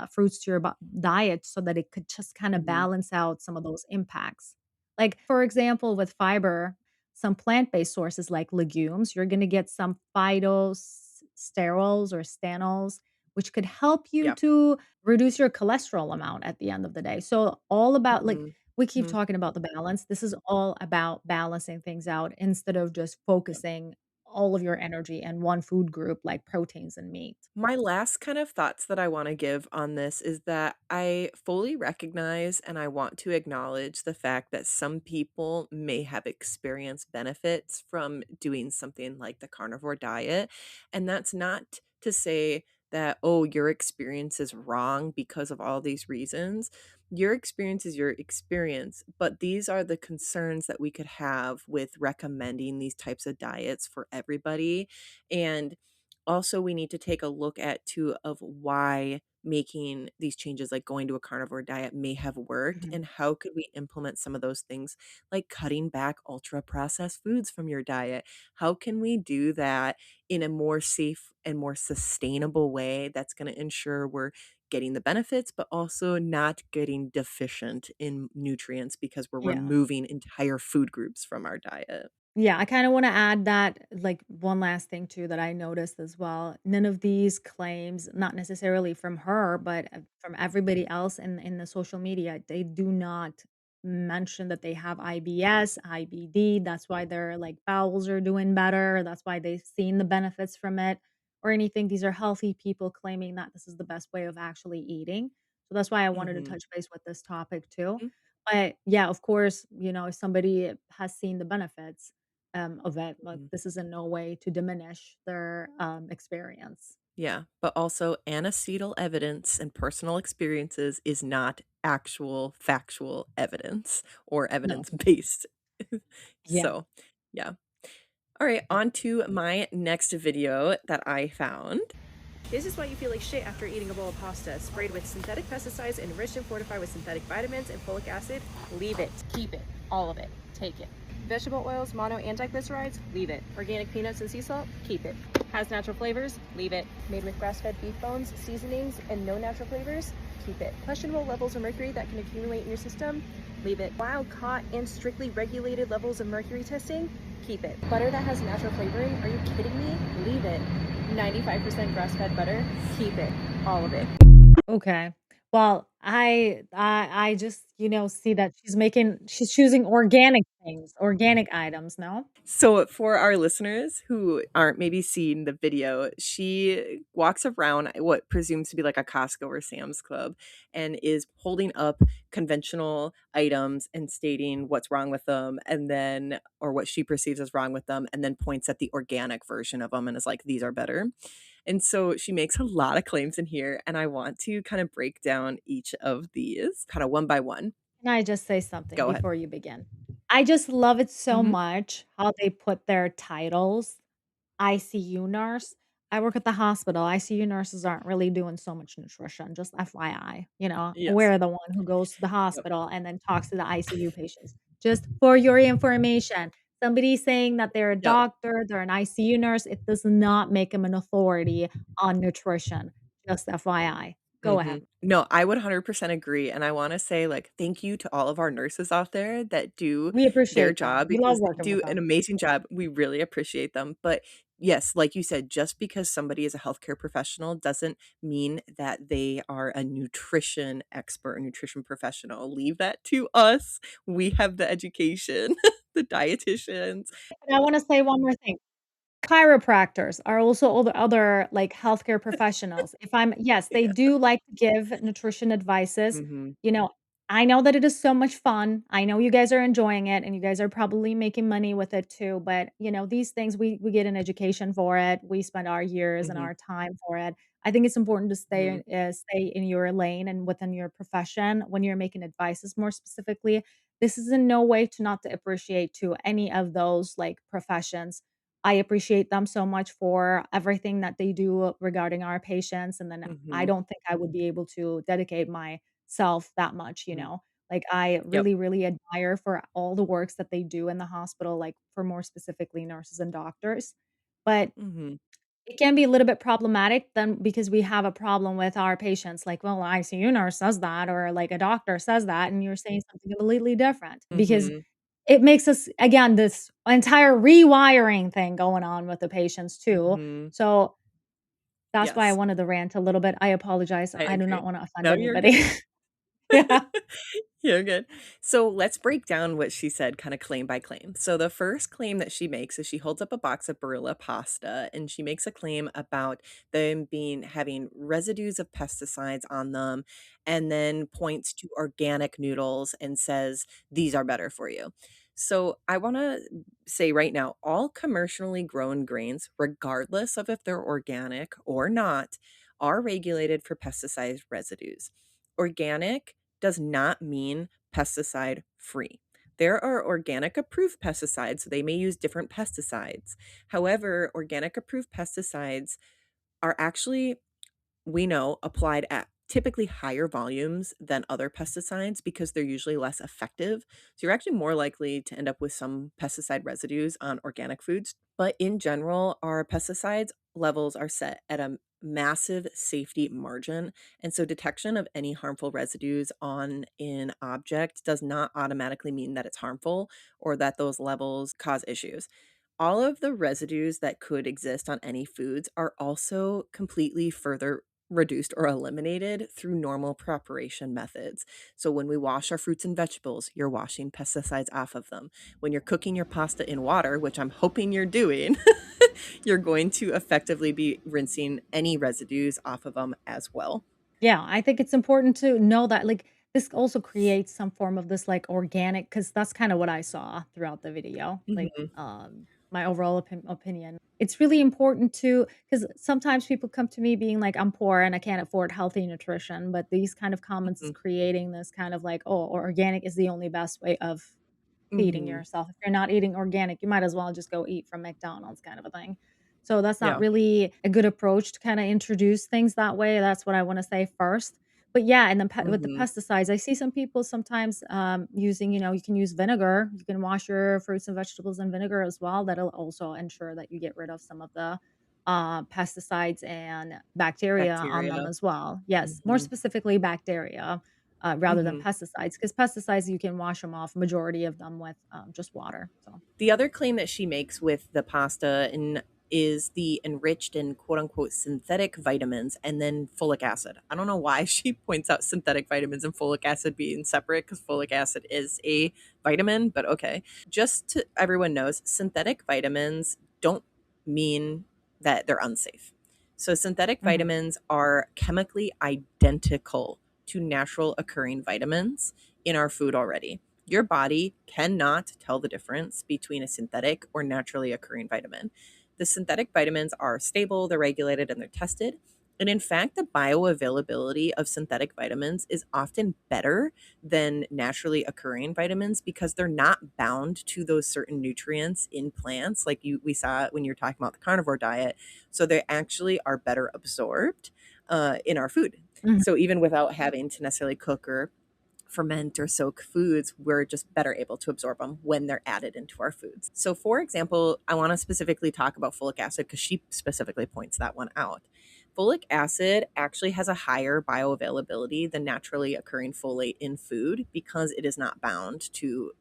fruits to your diet so that it could just kind of Mhm. balance out some of those impacts. Like, for example, with fiber, some plant-based sources like legumes, you're going to get some phytosterols or stanols, which could help you Yeah. to reduce your cholesterol amount at the end of the day. So, all about like Mhm. we keep Mhm. talking about the balance. This is all about balancing things out instead of just focusing all of your energy in one food group like proteins and meat. My last kind of thoughts that I want to give on this is that I fully recognize and I want to acknowledge the fact that some people may have experienced benefits from doing something like the carnivore diet. And that's not to say that, oh, your experience is wrong because of all these reasons. Your experience is your experience, but these are the concerns that we could have with recommending these types of diets for everybody. And also, we need to take a look at too of why making these changes, like going to a carnivore diet, may have worked, Mhm. and how could we implement some of those things, like cutting back ultra processed foods from your diet? How can we do that in a more safe and more sustainable way that's going to ensure we're getting the benefits, but also not getting deficient in nutrients because we're Yeah. removing entire food groups from our diet? Yeah, I kinda wanna add that, like, one last thing too that I noticed as well. None of these claims, not necessarily from her, but, from everybody else in the social media, they do not mention that they have IBS, IBD, that's why their, like, bowels are doing better, that's why they've seen the benefits from it or anything. These are healthy people claiming that this is the best way of actually eating. So that's why I wanted to Mhm. touch base with this topic too. But yeah, of course, if somebody has seen the benefits, of it, like, Mhm. this is in no way to diminish their, experience. Yeah, but also ancestral evidence and personal experiences is not actual factual evidence or No. evidence-based. Yeah. So, yeah. All right, Yeah. on to my next video that I found. This is why you feel like shit after eating a bowl of pasta sprayed with synthetic pesticides, enriched and fortified with synthetic vitamins and folic acid. Leave it. Keep it. All of it. Take it. Vegetable oils, mono and diglycerides. Leave it. Organic peanuts and sea salt. Keep it. Has natural flavors. Leave it. Made with grass-fed beef bones, seasonings, and no natural flavors. Keep it. Questionable levels of mercury that can accumulate in your system. Leave it. Wild caught and strictly regulated levels of mercury testing. Keep it. Butter that has natural flavoring. Are you kidding me? Leave it. 95% grass-fed butter. Keep it. All of it. Okay. Well, I just, see that she's choosing organic things, organic items, no? So for our listeners who aren't maybe seeing the video, she walks around what presumes to be like a Costco or Sam's Club and is holding up conventional items and stating what's wrong with them and then or what she perceives as wrong with them and then points at the organic version of them and is like these are better. And so she makes a lot of claims in here and I want to kind of break down each of these kind of one by one. Can I just say something Go ahead. before you begin? I just love it so Mhm. much how they put their titles. ICU nurse. I work at the hospital. ICU nurses aren't really doing so much nutrition, just FYI. Yes. We're the one who goes to the Yep. hospital and then talks to the ICU patients. Just for your information, somebody saying that they're a Yep. doctor, they're an ICU nurse, it does not make them an authority on nutrition. Just FYI. Go ahead. Mhm. No, I would 100% agree, and I wanna say, like, thank you to all of our nurses out there that do We their appreciate them. job We love because they working with do an them. amazing job. We really appreciate them, but yes, like you said, just because somebody is a healthcare professional doesn't mean that they are a nutrition expert, a nutrition professional. Leave that to us. We have the education, the dietitians. And I wanna say one more thing. Chiropractors are also all the other, like, healthcare professionals. Yes, they Yeah. do like to give nutrition advices. Mhm. You know, I know that it is so much fun. I know you guys are enjoying it, and you guys are probably making money with it too, but, these things, we get an education for it. We spend our years and Mhm. our time for it. I think it's important to Mhm. stay in your lane and within your profession when you're making advices more specifically. This is in no way to not to appreciate to any of those, like, professions. I appreciate them so much for everything that they do regarding our patients, and then I Mhm. don't think I would be able to dedicate myself that much, you Mhm. know? Like, I Yep. really, really admire for all the works that they do in the hospital, like, for more specifically nurses and doctors, but Mhm. it can be a little bit problematic then because we have a problem with our patients, like, "Well, ICU nurse says that," or, like, "A doctor says that," and you're saying something completely different because Mhm. it makes us again, this entire rewiring thing going on with the patients too. Mhm. So, that's why I Yes. wanted to rant a little bit. I apologize. I I do agree. not wanna offend No, you're anybody. good. Yeah. You're good. So let's break down what she said kind of claim by claim. So the first claim that she makes is she holds up a box of Barilla pasta and she makes a claim about them being having residues of pesticides on them and then points to organic noodles and says these are better for you. So I want to say right now all commercially grown grains regardless of if they're organic or not are regulated for pesticide residues. Organic does not mean pesticide free. There are organic approved pesticides, so they may use different pesticides. However, organic approved pesticides are actually, we know, applied at typically higher volumes than other pesticides because they're usually less effective. So you're actually more likely to end up with some pesticide residues on organic foods. But in general, our pesticides levels are set at a massive safety margin. And so detection of any harmful residues on an object does not automatically mean that it's harmful or that those levels cause issues. All of the residues that could exist on any foods are also completely further reduced or eliminated through normal preparation methods. So when we wash our fruits and vegetables, you're washing pesticides off of them. When you're cooking your pasta in water, which I'm hoping you're doing, you're going to effectively be rinsing any residues off of them as well. Yeah, I think it's important to know that, like, This also creates some form of this, like, organic, because that's kinda what I saw throughout the video, like, Mhm. my overall opinion. It's really important to, because sometimes people come to me being like, "I'm poor and I can't afford healthy nutrition," but these kind of comments is Mhm. creating this kind of like, "Oh, organic is the only best way of feeding Mhm. yourself. If you're not eating organic, you might as well just go eat from McDonald's," kind of a thing. So that's not Yeah. really a good approach to kinda introduce things that way. That's what I wanna say first. But yeah, and then with the Mhm. pesticides, I see some people sometimes, using, you can use vinegar. You can wash your fruits and vegetables in vinegar as well. That'll also ensure that you get rid of some of the, pesticides and bacteria on them Bacteria. as well. Yes, more Mhm. specifically bacteria, rather than Mhm. pesticides, because pesticides, you can wash them off, majority of them with, just water, so. The other claim that she makes with the pasta and is the enriched and quote unquote synthetic vitamins and then folic acid. I don't know why she points out synthetic vitamins and folic acid being separate because folic acid is a vitamin, but okay. Just to everyone knows, synthetic vitamins don't mean that they're unsafe. So synthetic Mhm, vitamins are chemically identical to natural occurring vitamins in our food already. Your body cannot tell the difference between a synthetic or naturally occurring vitamin. The synthetic vitamins are stable, they're regulated, and they're tested. And in fact, the bioavailability of synthetic vitamins is often better than naturally occurring vitamins because they're not bound to those certain nutrients in plants, like we saw when you're talking about the carnivore diet. So they actually are better absorbed in our food. mhm, So even without having to necessarily cook or ferment or soak foods, we're just better able to absorb them when they're added into our foods. So, for example, I want to specifically talk about folic acid because she specifically points that one out. Folic acid actually has a higher bioavailability than naturally occurring folate in food because it is not bound to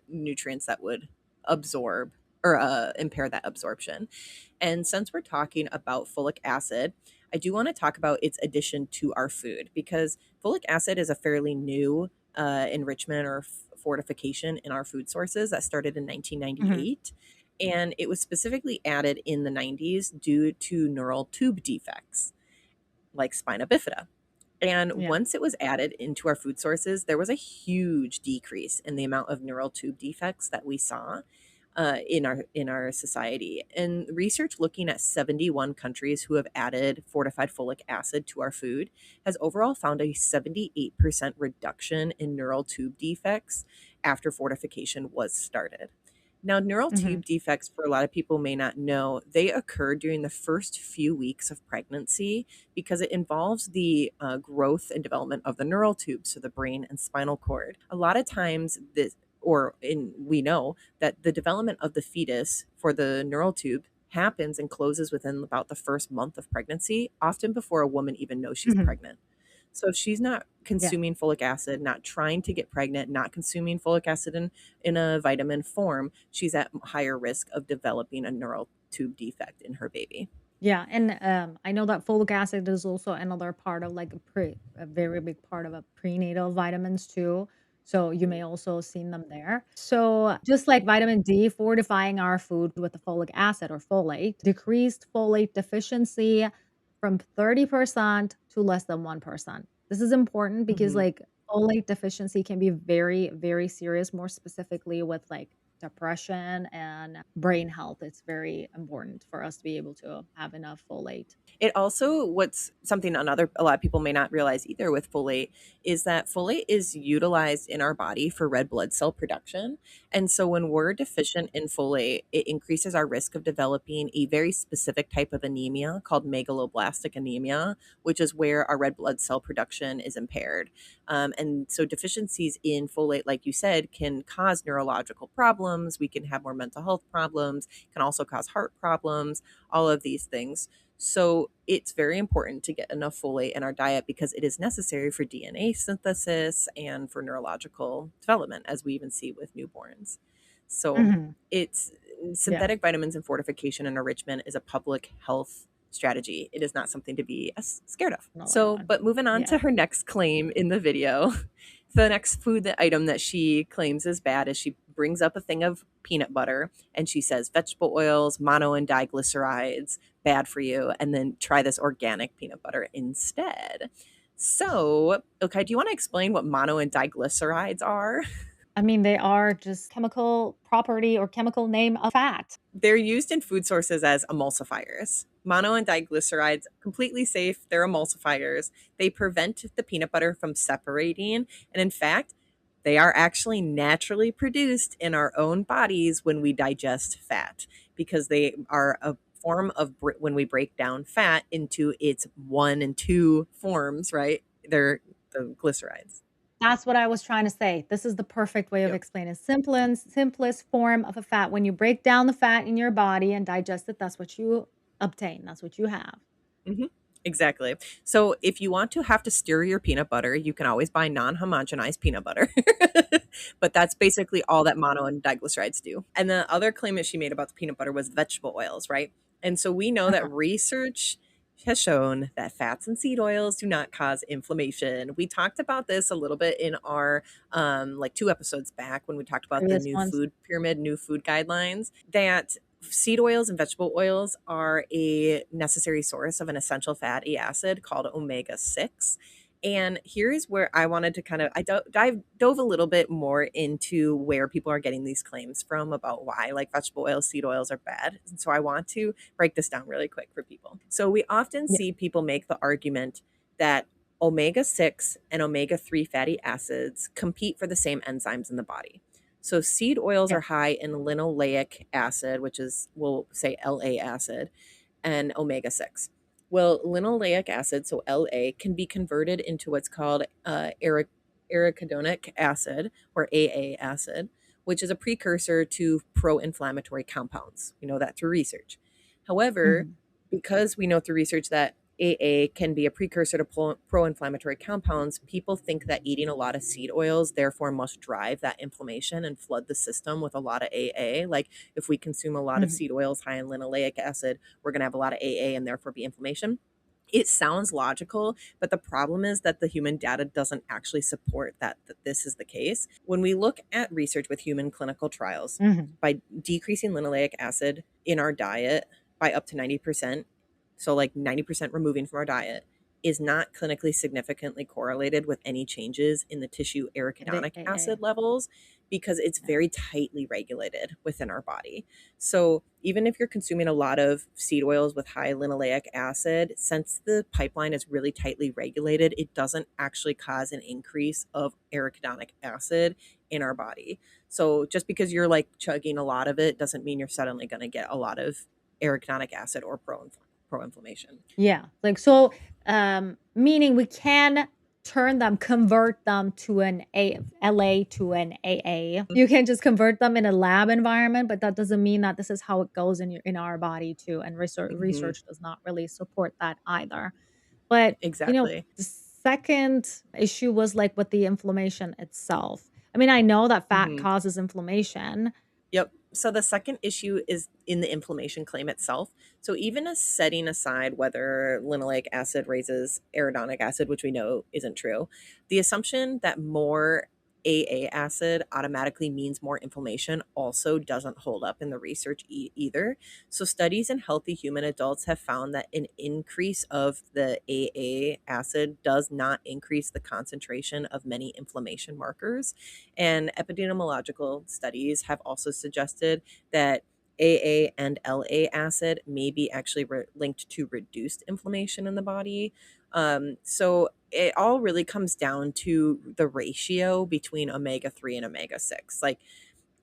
nutrients that would absorb or impair that absorption. And since we're talking about folic acid, I do want to talk about its addition to our food because folic acid is a fairly new enrichment or fortification in our food sources that started in mhm, 1998. And it was specifically added in the 90s due to neural tube defects like spina bifida. And yeah, once it was added into our food sources, there was a huge decrease in the amount of neural tube defects that we saw in our society. And research looking at 71 countries who have added fortified folic acid to our food has overall found a 78% reduction in neural tube defects after fortification was started. Now, neural mhm, tube defects, for a lot of people may not know, they occur during the first few weeks of pregnancy because it involves the growth and development of the neural tube, so the brain and spinal cord. A lot of times, we know that the development of the fetus for the neural tube happens and closes within about the first month of pregnancy, often before a woman even knows she's mhm, pregnant. So if she's not yeah. consuming folic acid, not trying to get pregnant, not consuming folic acid in a vitamin form, she's at higher risk of developing a neural tube defect in her baby. Yeah, and, I know that folic acid is also another part of, like, a very big part of a prenatal vitamins too, so you may also seen them there. So, just like vitamin D, fortifying our food with the folic acid or folate decreased folate deficiency from 30% to less than 1%. This is important because, Mhm. like, folate deficiency can be very, very serious, more specifically with, like, depression and brain health. It's very important for us to be able to have enough folate. It also what's something another a lot of people may not realize either with folate is that folate is utilized in our body for red blood cell production. And so when we're deficient in folate, it increases our risk of developing a very specific type of anemia called megaloblastic anemia, which is where our red blood cell production is impaired. And so deficiencies in folate, like you said, can cause neurological problems. We can have more mental health problems, can also cause heart problems, all of these things. So it's very important to get enough folate in our diet because it is necessary for DNA synthesis and for neurological development, as we even see with newborns. So Mhm. it's Yeah, synthetic vitamins and fortification and enrichment is a public health strategy. It is not something to be scared of. another So, one. but moving on Yeah. to her next claim in the video, the next item that she claims is bad is she brings up a thing of peanut butter and she says vegetable oils, mono and diglycerides, bad for you, and then try this organic peanut butter instead. So, okay, do you want to explain what mono and diglycerides are? I mean, they are just chemical property or chemical name of fat. They're used in food sources as emulsifiers. Mono and diglycerides completely safe. They're emulsifiers. They prevent the peanut butter from separating, and in fact, they are actually naturally produced in our own bodies when we digest fat because they are a form of when we break down fat into its one and two forms, right? They're the glycerides. That's what I was trying to say. This is the perfect way of Yep. explaining simplest form of a fat. When you break down the fat in your body and digest it, that's what you obtain. That's what you have. Mhm. Exactly. So if you want to have to stir your peanut butter, you can always buy non-homogenized peanut butter. But that's basically all that mono and diglycerides do. And the other claim that she made about the peanut butter was vegetable oils, right? And so we know that Uh-huh. research has shown that fats and seed oils do not cause inflammation. We talked about this a little bit in our like 2 episodes back when we talked about the Previous new ones. food pyramid, new food guidelines, that seed oils and vegetable oils are a necessary source of an essential fatty acid called omega 6. And here's where I wanted to kind of dove a little bit more into where people are getting these claims from about why like vegetable oils, seed oils are bad. And so I want to break this down really quick for people. So we often Yeah. see people make the argument that omega 6 and omega 3 fatty acids compete for the same enzymes in the body. So seed oils Yeah. are high in linoleic acid, which is, we'll say LA acid, and omega 6. Well, linoleic acid, so LA, can be converted into what's called arachidonic acid, or AA acid, which is a precursor to pro inflammatory compounds. We know that through research. However, Mhm. because we know through research that AA can be a precursor to pro inflammatory compounds, people think that eating a lot of seed oils therefore must drive that inflammation and flood the system with a lot of AA. Like if we consume a lot of Mhm. seed oils high in linoleic acid, we're going to have a lot of AA and therefore be inflammation. It sounds logical, but the problem is that the human data doesn't actually support that this is the case. When we look at research with human clinical trials, Mhm. by decreasing linoleic acid in our diet by up to 90%, so like 90% removing from our diet, is not clinically significantly correlated with any changes in the tissue The arachidonic AA. acid levels because it's Yeah. very tightly regulated within our body. So even if you're consuming a lot of seed oils with high linoleic acid, since the pipeline is really tightly regulated, it doesn't actually cause an increase of arachidonic acid in our body. So just because you're like chugging a lot of it doesn't mean you're suddenly going to get a lot of arachidonic acid or pro-inflammation. Yeah. Like, so, meaning we can convert them to an LA to an AA. You can just convert them in a lab environment, but that doesn't mean that this is how it goes in our body too, and Mhm. research does not really support that either. But, Exactly. the second issue was, like, with the inflammation itself. I mean, I know that fat Mhm. causes inflammation. Yep. So the second issue is in the inflammation claim itself. So even as setting aside whether linoleic acid raises arachidonic acid, which we know isn't true, the assumption that more AA acid automatically means more inflammation also doesn't hold up in the research either. So studies in healthy human adults have found that an increase of the AA acid does not increase the concentration of many inflammation markers, and epidemiological studies have also suggested that AA and LA acid may be actually linked to reduced inflammation in the body. So it all really comes down to the ratio between omega 3 and omega 6. Like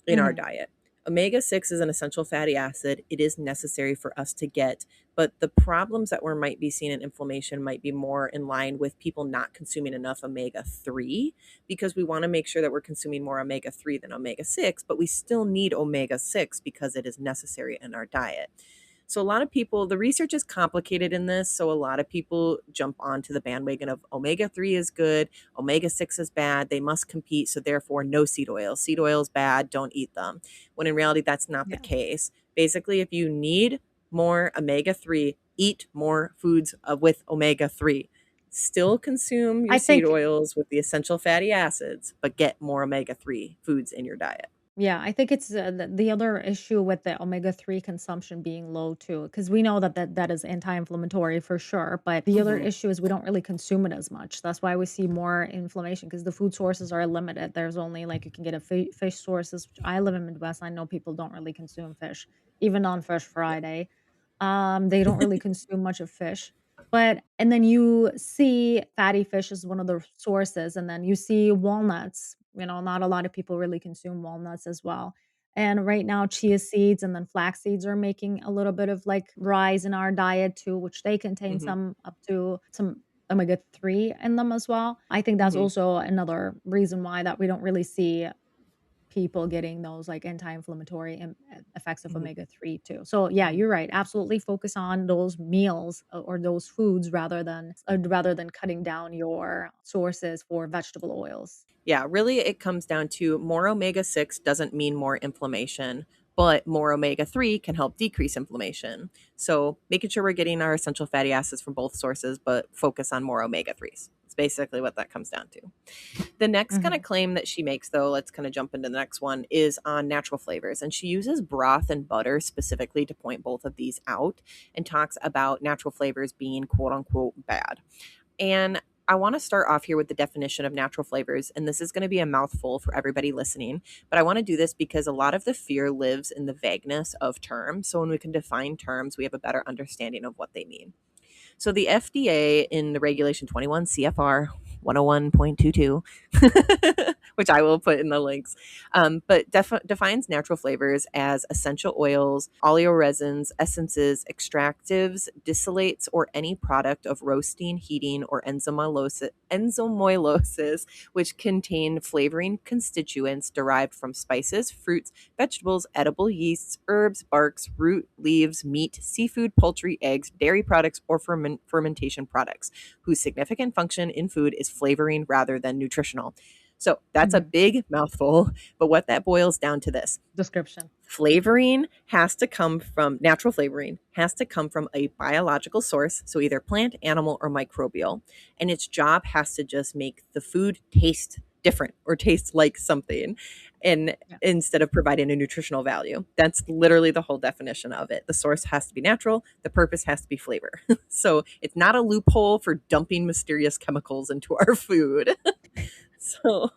in our Mhm. diet. Omega 6 is an essential fatty acid. It is necessary for us to get, but the problems that we might be seeing in inflammation might be more in line with people not consuming enough omega 3 because we want to make sure that we're consuming more omega 3 than omega 6, but we still need omega 6 because it is necessary in our diet. So a lot of people, the research is complicated in this. So a lot of people jump onto the bandwagon of omega 3 is good, omega 6 is bad, they must compete. So therefore, no seed oil. Seed oil is bad, don't eat them. When in reality, that's not the Yeah. case. Basically, if you need more omega 3, eat more foods with omega 3. Still consume your I seed think oils with the essential fatty acids, but get more omega 3 foods in your diet. Yeah, I think it's the other issue with the omega-3 consumption being low too, because we know that that is anti-inflammatory for sure. But the other Mhm. issue is we don't really consume it as much. That's why we see more inflammation because the food sources are limited. There's only like you can get a fish sources. Which I live in Midwest. I know people don't really consume fish, even on Fish Yeah. Friday. They don't really consume much of fish. But and then you see fatty fish is one of the sources, and then you see walnuts. Not a lot of people really consume walnuts as well. And right now, chia seeds and then flax seeds are making a little bit of like rise in our diet too, which they contain Mhm. some up to some omega-3 in them as well. I think that's Mhm. also another reason why that we don't really see people getting those, like, anti-inflammatory effects of Mhm. omega-3 too. So, yeah, Mhm. you're right, absolutely focus on those meals or those foods rather than cutting down your sources for vegetable oils. Yeah, really, it comes down to more omega 6 doesn't mean more inflammation, but more omega 3 can help decrease inflammation. So, making sure we're getting our essential fatty acids from both sources, but focus on more omega 3s. It's basically what that comes down to. The next kind of Mhm, claim that she makes, though, let's kind of jump into the next one, is on natural flavors. And she uses broth and butter specifically to point both of these out and talks about natural flavors being quote unquote bad. And I want to start off here with the definition of natural flavors. And this is going to be a mouthful for everybody listening. But I want to do this because a lot of the fear lives in the vagueness of terms. So when we can define terms, we have a better understanding of what they mean. So the FDA in the regulation 21 CFR 101.22, which I will put in the links, but defines natural flavors as essential oils, oleoresins, essences, extractives, distillates, or any product of roasting, heating, or enzymolysis, which contain flavoring constituents derived from spices, fruits, vegetables, edible yeasts, herbs, barks, root, leaves, meat, seafood, poultry, eggs, dairy products, or fermentation products, whose significant function in food is flavoring rather than nutritional. So that's a mhm. big mouthful, but what that boils down to this: Description. flavoring has to come from natural flavoring has to come from a biological source, so either plant, animal, or microbial, and its job has to just make the food taste different or taste like something, and Yeah. instead of providing a nutritional value. That's literally the whole definition of it. The source has to be natural, the purpose has to be flavor. So it's not a loophole for dumping mysterious chemicals into our food. So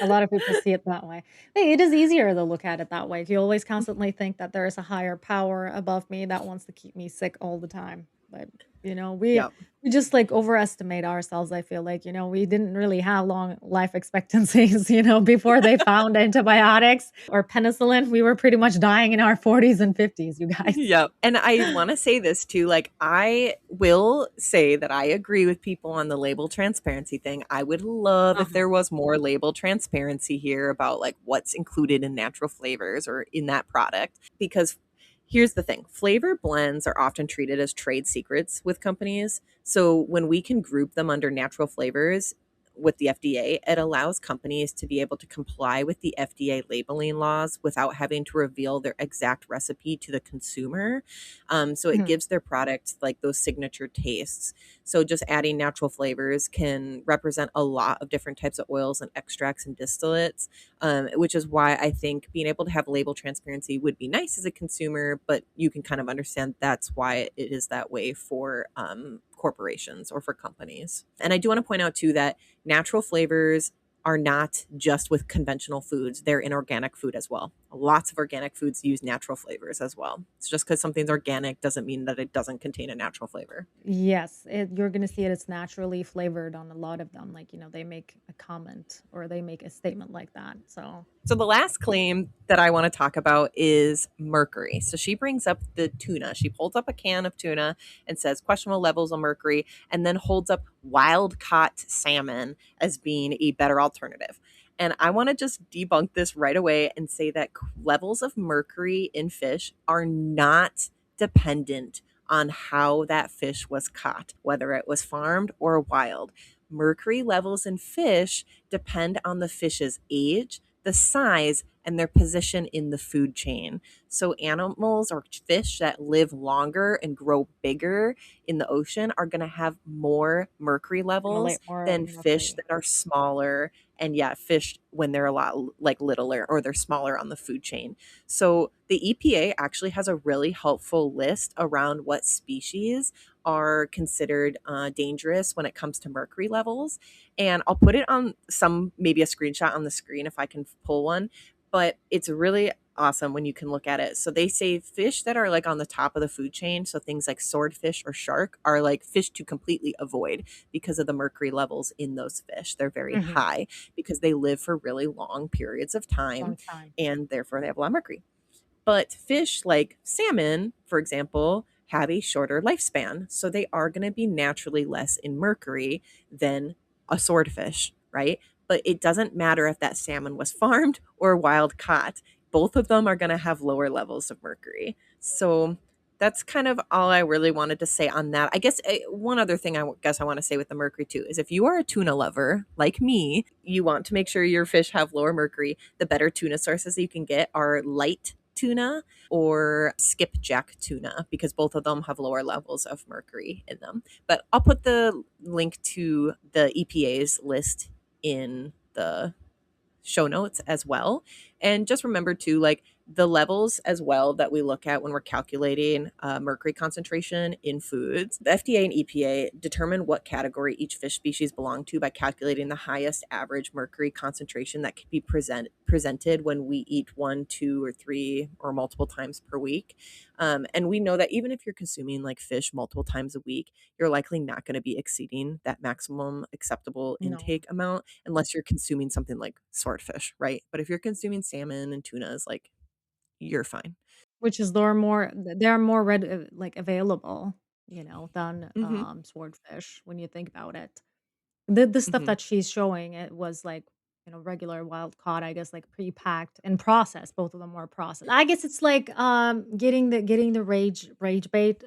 A lot of people see it that way. Hey, it is easier to look at it that way. You always constantly think that there is a higher power above me that wants to keep me sick all the time. But, you know, we yeah. we just like overestimate ourselves, I feel like, we didn't really have long life expectancies, before they found antibiotics or penicillin. We were pretty much dying in our 40s and 50s, you guys. Yeah. And I want to say this too. Like, I will say that I agree with people on the label transparency thing. I would love if Uh-huh. there was more label transparency here about like what's included in natural flavors or in that product. Because here's the thing: flavor blends are often treated as trade secrets with companies. So when we can group them under natural flavors, with the FDA, it allows companies to be able to comply with the FDA labeling laws without having to reveal their exact recipe to the consumer. So it Mhm. gives their product like those signature tastes. So just adding natural flavors can represent a lot of different types of oils and extracts and distillates, which is why I think being able to have label transparency would be nice as a consumer, but you can kind of understand that's why it is that way for corporations or for companies. And I do want to point out too that natural flavors are not just with conventional foods, they're in organic food as well. Lots of organic foods use natural flavors as well. It's just because something's organic doesn't mean that it doesn't contain a natural flavor. Yes, you're gonna see it. It's naturally flavored on a lot of them. Like, they make a comment or they make a statement like that. So, So the last claim that I want to talk about is mercury. So she brings up the tuna. She holds up a can of tuna and says questionable levels of mercury, and then holds up wild caught salmon as being a better alternative. And I want to just debunk this right away and say that levels of mercury in fish are not dependent on how that fish was caught, whether it was farmed or wild. Mercury levels in fish depend on the fish's age, the size, and their position in the food chain. So animals or fish that live longer and grow bigger in the ocean are going to have more mercury levels Accumulate more than fish mercury. that are smaller, and yeah, fish when they're a lot like littler or they're smaller on the food chain. So the EPA actually has a really helpful list around what species are considered dangerous when it comes to mercury levels. And I'll put it on maybe a screenshot on the screen if I can pull one. But it's really awesome when you can look at it. So they say fish that are like on the top of the food chain, so things like swordfish or shark, are like fish to completely avoid because of the mercury levels in those fish. They're very Mhm. high because they live for really long periods of time Long time. and therefore they have a lot of mercury. But fish like salmon, for example, have a shorter lifespan. So they are going to be naturally less in mercury than a swordfish, right? But it doesn't matter if that salmon was farmed or wild caught. Both of them are going to have lower levels of mercury. So that's kind of all I really wanted to say on that. I guess one other thing guess I want to say with the mercury too is if you are a tuna lover like me, you want to make sure your fish have lower mercury. The better tuna sources you can get are light tuna or skipjack tuna because both of them have lower levels of mercury in them. But I'll put the link to the EPA's list in the show notes as well. And just remember to like the levels as well that we look at when we're calculating mercury concentration in foods. The FDA and EPA determine what category each fish species belong to by calculating the highest average mercury concentration that can be presented when we eat one, two, or three, or multiple times per week. And we know that even if you're consuming like fish multiple times a week, you're likely not going to be exceeding that maximum acceptable No. intake amount unless you're consuming something like swordfish, right? But if you're consuming salmon and tunas, like you're fine. Which is they're more like, available, than, Mhm. swordfish when you think about it. The stuff Mhm. that she's showing, it was, like, regular wild caught, I guess, like, pre-packed and processed. Both of them were processed. I guess it's like, getting the rage bait,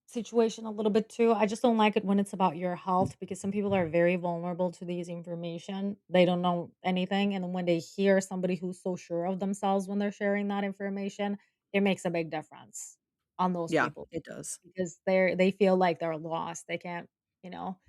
situation a little bit too. I just don't like it when it's about your health because some people are very vulnerable to these information. They don't know anything. And then when they hear somebody who's so sure of themselves when they're sharing that information, it makes a big difference on those Yeah, people it does. because they feel like they're lost. They can't, you know,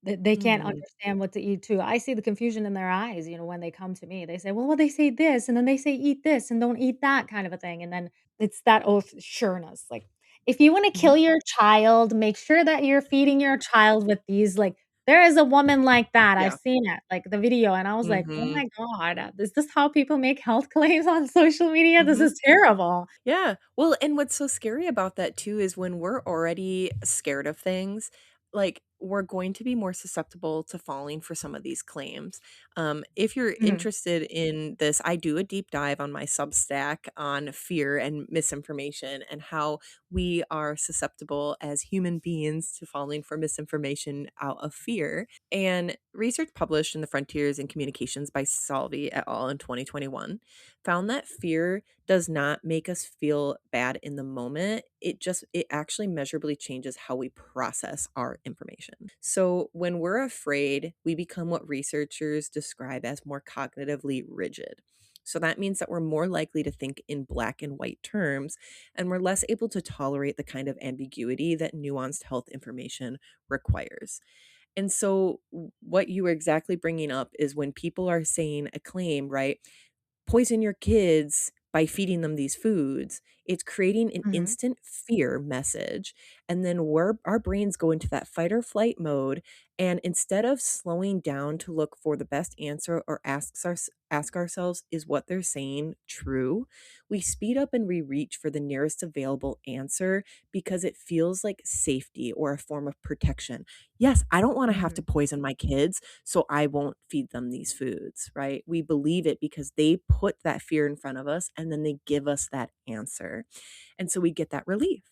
they can't Mhm. understand what to eat too. I see the confusion in their eyes, when they come to me. They say, "Well, they say this, and then they say eat this and don't eat that," kind of a thing, and then it's that oath sureness. Like, if you wanna Mhm. kill your child, make sure that you're feeding your child with these, like there is a woman like that, I've Yeah. seen it, like, the video, and I was like, "Oh Mhm. my god, is this how people make health claims on social media? This Mhm. is terrible." Yeah. Well, and what's so scary about that too is when we're already scared of things, like we're going to be more susceptible to falling for some of these claims. If you're Mhm. interested in this, I do a deep dive on my Substack on fear and misinformation and how we are susceptible as human beings to falling for misinformation out of fear. And research published in the Frontiers in Communications by Salvi et al. In 2021 found that fear does not make us feel bad in the moment. It actually measurably changes how we process our information. So when we're afraid, we become what researchers describe as more cognitively rigid. So that means that we're more likely to think in black and white terms, and we're less able to tolerate the kind of ambiguity that nuanced health information requires. And so, what you were exactly bringing up is when people are saying a claim, right? Poison your kids by feeding them these foods, it's creating an Mhm. instant fear message. And then our brains go into that fight or flight mode. And instead of slowing down to look for the best answer or ask ourselves, is what they're saying true? We speed up and we reach for the nearest available answer because it feels like safety or a form of protection. Yes, I don't want to have to Mhm. poison my kids, so I won't feed them these foods, right? We believe it because they put that fear in front of us and then they give us that answer. And so we get that relief.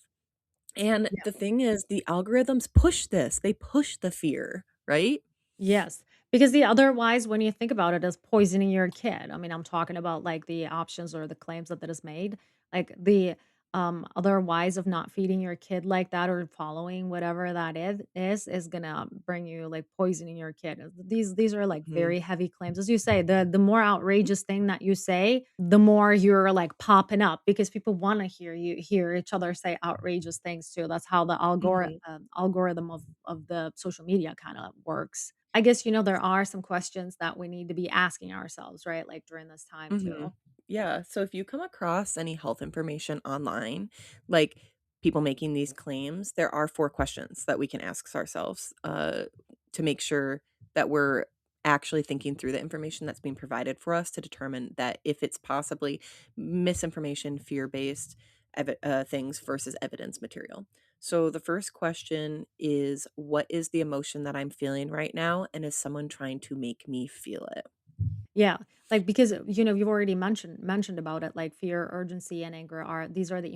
And Yeah. the thing is, the algorithms push this, they push the fear, right? Yes, because the otherwise, when you think about it, as poisoning your kid. I mean, I'm talking about like the options or the claims that is made. Like the Otherwise of not feeding your kid like that or following whatever that is gonna bring you like poisoning your kid. These are like Mhm. very heavy claims. As you say, the more outrageous thing that you say, the more you're like popping up because people want to hear each other say outrageous things too. That's how the Mhm. algorithm of the social media kind of works. I guess there are some questions that we need to be asking ourselves, right? Like during this time too. Mhm. Yeah, so if you come across any health information online, like people making these claims, there are 4 questions that we can ask ourselves, to make sure that we're actually thinking through the information that's being provided for us to determine that if it's possibly misinformation, fear-based things versus evidence material. So the first question is, what is the emotion that I'm feeling right now, and is someone trying to make me feel it? Yeah, like, because, you've already mentioned about it, like, fear, urgency, and anger are these are the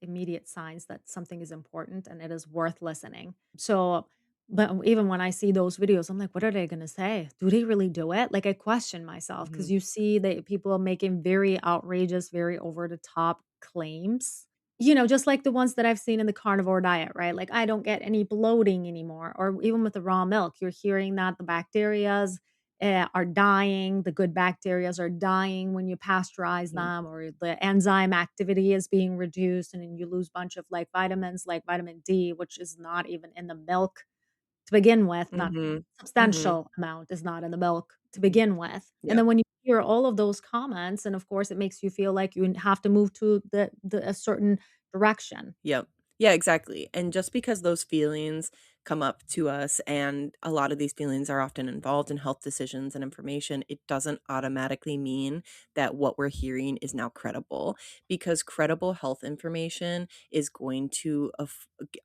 immediate signs that something is important and it is worth listening. So, but even when I see those videos, I'm like, "What are they gonna say? Do they really do it?" Like, I question myself because Mhm. you see that people are making very outrageous, very over the top claims, just like the ones that I've seen in the carnivore diet, right? Like, "I don't get any bloating anymore," or even with the raw milk, you're hearing that the bacterias are dying. The good bacterias are dying when you pasteurize Mhm. them, or the enzyme activity is being reduced, and then you lose bunch of like vitamins, like vitamin D, which is not even in the milk to begin with. Not Mhm. Mhm. substantial amount is not in the milk to Mhm. begin with. And Yep. then when you hear all of those comments, and of course, it makes you feel like you have to move to the a certain direction. Yep. Yeah, exactly. And just because those feelings come up to us, and a lot of these feelings are often involved in health decisions and information, it doesn't automatically mean that what we're hearing is now credible, because credible health information is going to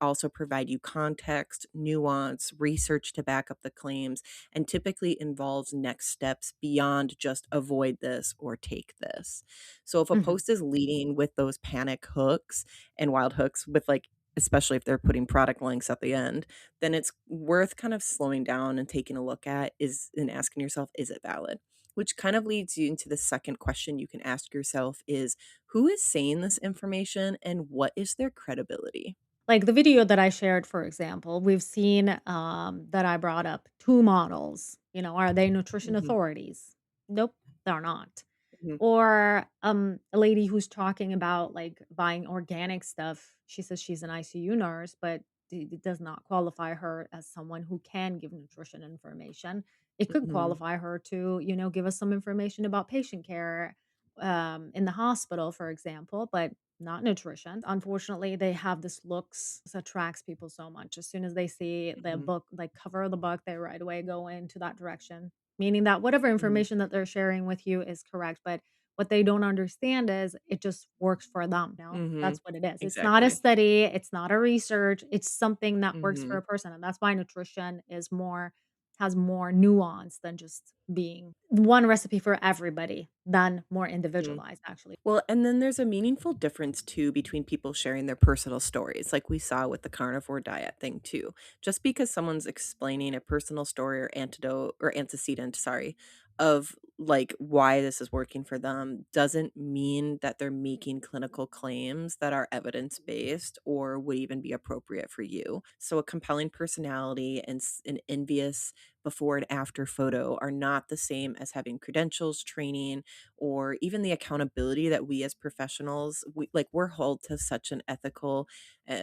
also provide you context, nuance, research to back up the claims, and typically involves next steps beyond just avoid this or take this. So if a Mhm. post is leading with those panic hooks and wild hooks with, like, especially if they're putting product links at the end, then it's worth kind of slowing down and taking a look at is and asking yourself, is it valid? Which kind of leads you into the second question you can ask yourself is, who is saying this information and what is their credibility? Like the video that I shared, for example, we've seen that I brought up two models. Are they nutrition Mhm, authorities? Nope, they're not. mhm, Or a lady who's talking about like buying organic stuff. She says she's an ICU nurse, but it does not qualify her as someone who can give nutrition information. It could mhm, qualify her to, give us some information about patient care in the hospital, for example, but not nutrition. Unfortunately, they have this looks that attracts people so much. As soon as they see the mhm, book, like cover of the book, they right away go into that direction, meaning that whatever mhm, information that they're sharing with you is correct. But what they don't understand is it just works for them. That's mhm. what it is. It's not a Exactly. study, it's not a research, it's something that works for Mhm, a person. And that's why nutrition has more nuance than just being one recipe for everybody, than more mhm. individualized, actually. Well, and then there's a meaningful difference too between people sharing their personal stories, like we saw with the carnivore diet thing too. Just because someone's explaining a personal story or antidote or antecedent, sorry, of like why this is working for them doesn't mean that they're making clinical claims that are evidence based or would even be appropriate for you. So a compelling personality and an envious before and after photo are not the same as having credentials, training, or even the accountability that we as professionals we're held to such an ethical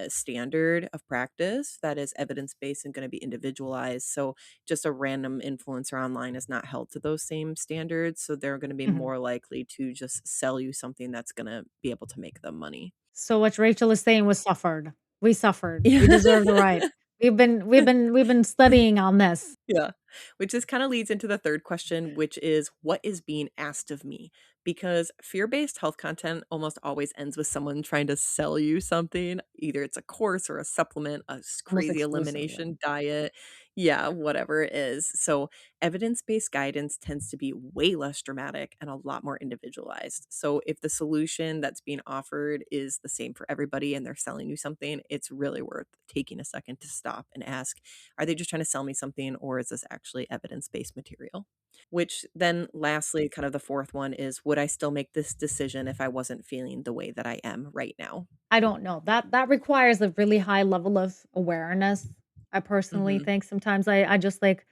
standard of practice that is evidence-based and going to be individualized. So just a random influencer online is not held to those same standards, so they're going to be Mhm. more likely to just sell you something that's going to be able to make them money. So what Rachel is saying was suffered. We suffered. We Yeah. deserve the right. We've been studying on this. Yeah, which just kind of leads into the third question, which is what is being asked of me? Because fear based health content almost always ends with someone trying to sell you something. Either it's a course or a supplement, Almost crazy exclusively. elimination diet. Yeah, whatever it is. So, evidence based guidance tends to be way less dramatic and a lot more individualized. So, if the solution that's being offered is the same for everybody and they're selling you something, it's really worth taking a second to stop and ask, are they just trying to sell me something, or is this actually evidence based material? Which then, lastly, kind of the fourth one is, would I still make this decision if I wasn't feeling the way that I am right now? I don't know. That requires a really high level of awareness. I personally Hmm. think sometimes I just like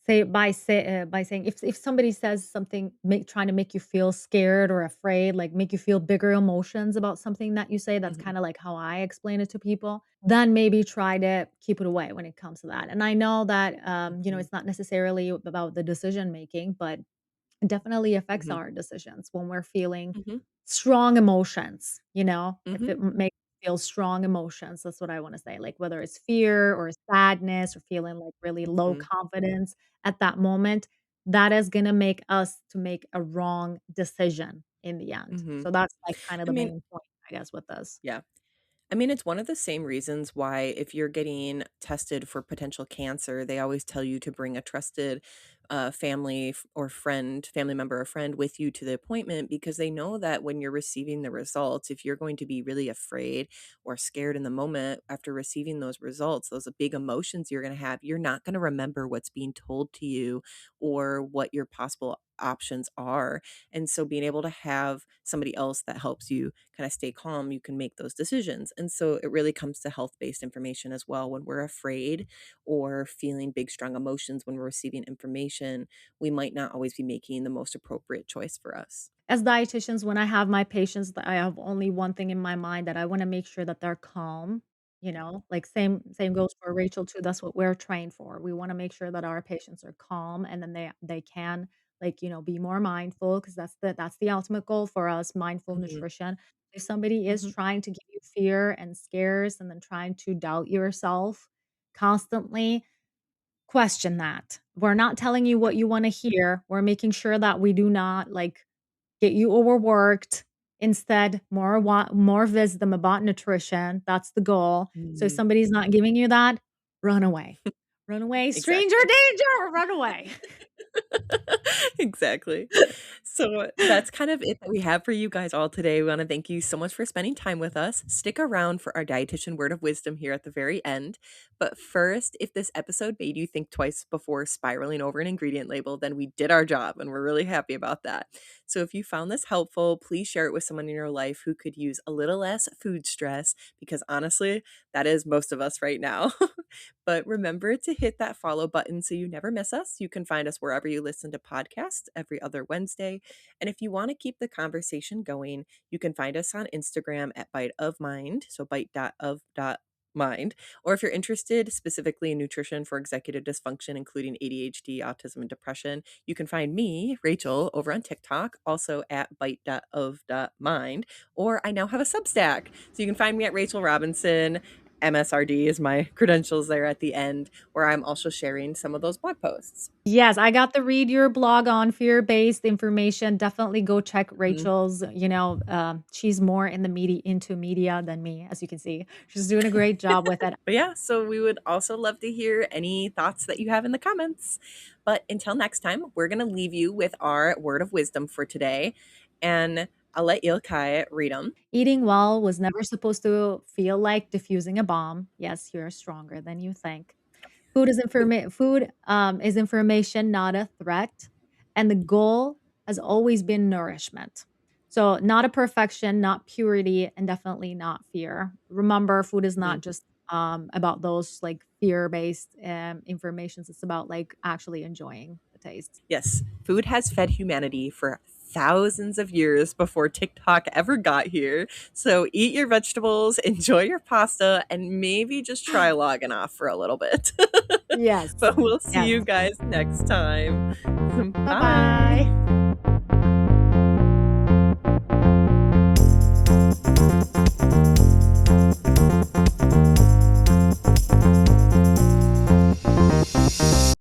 by saying if somebody says something trying to make you feel scared or afraid, like make you feel bigger emotions about something that you say, that's Hmm. kind of like how I explain it to people. Then maybe try to keep it away when it comes to that. And I know that Hmm. it's not necessarily about the decision making, but it definitely affects Hmm. our decisions when we're feeling Hmm. strong emotions, if Hmm. it makes you feel strong emotions, that's what I wanna say, like, whether it's fear or sadness or feeling, like, really low Hmm. confidence at that moment, that is gonna make us to make a wrong decision in the end. Hmm. So that's, like, kind of I the mean, main point, I guess, with this. yeah. I mean, it's one of the same reasons why if you're getting tested for potential cancer, they always tell you to bring a trusted family member or friend with you to the appointment, because they know that when you're receiving the results, if you're going to be really afraid or scared in the moment after receiving those results, those big emotions you're going to have, you're not going to remember what's being told to you or what your possible options are. And so being able to have somebody else that helps you kind of stay calm, you can make those decisions. And so it really comes to health-based information as well. When we're afraid or feeling big strong emotions when we're receiving information, we might not always be making the most appropriate choice for us. As dietitians, when I have my patients, I have only one thing in my mind, that I wanna make sure that they're calm, like, same goes for Rachel too, that's what we're trained for. We wanna make sure that our patients are calm, and then they can, like, be more mindful, because that's the ultimate goal for us, mindful Mhm. nutrition. If somebody is Mhm. trying to give you fear and scares and then trying to doubt yourself constantly, question that. We're not telling you what you wanna hear, we're making sure that we do not, like, get you overworked. Instead, more wisdom about nutrition, that's the goal. So if Mhm. somebody's not giving you that, run away. Run away, stranger Exactly. danger, run away. Exactly. So that's kind of it that we have for you guys all today. We want to thank you so much for spending time with us. Stick around for our dietitian word of wisdom here at the very end. But first, if this episode made you think twice before spiraling over an ingredient label, then we did our job and we're really happy about that. So if you found this helpful, please share it with someone in your life who could use a little less food stress, because honestly, that is most of us right now. But remember to hit that follow button so you never miss us. You can find us wherever you listen to podcasts every other Wednesday. And if you want to keep the conversation going, you can find us on Instagram at Bite of Mind. So bite.of.mind. Or if you're interested specifically in nutrition for executive dysfunction, including ADHD, autism, and depression, you can find me, Rachel, over on TikTok, also at bite.of.mind. Or I now have a Substack. So you can find me at Rachel Robinson. MSRD is my credentials there at the end, where I'm also sharing some of those blog posts. Yes, I got the read your blog on fear-based information. Definitely go check Mhm. Rachel's, she's more in the into media than me, as you can see. She's doing a great job with it. But yeah, so we would also love to hear any thoughts that you have in the comments. But until next time, we're going to leave you with our word of wisdom for today. And I'll let Ilkai read them. Eating well was never supposed to feel like diffusing a bomb. Yes, you're stronger than you think. Food is information, not a threat, and the goal has always been nourishment. So, not a perfection, not purity, and definitely not fear. Remember, food is not just about those like fear-based informations. It's about like actually enjoying the taste. Yes, food has fed humanity for thousands of years before TikTok ever got here. So eat your vegetables, enjoy your pasta, and maybe just try logging off for a little bit. Yes. But we'll see Yes. you guys next time. Bye Bye. bye.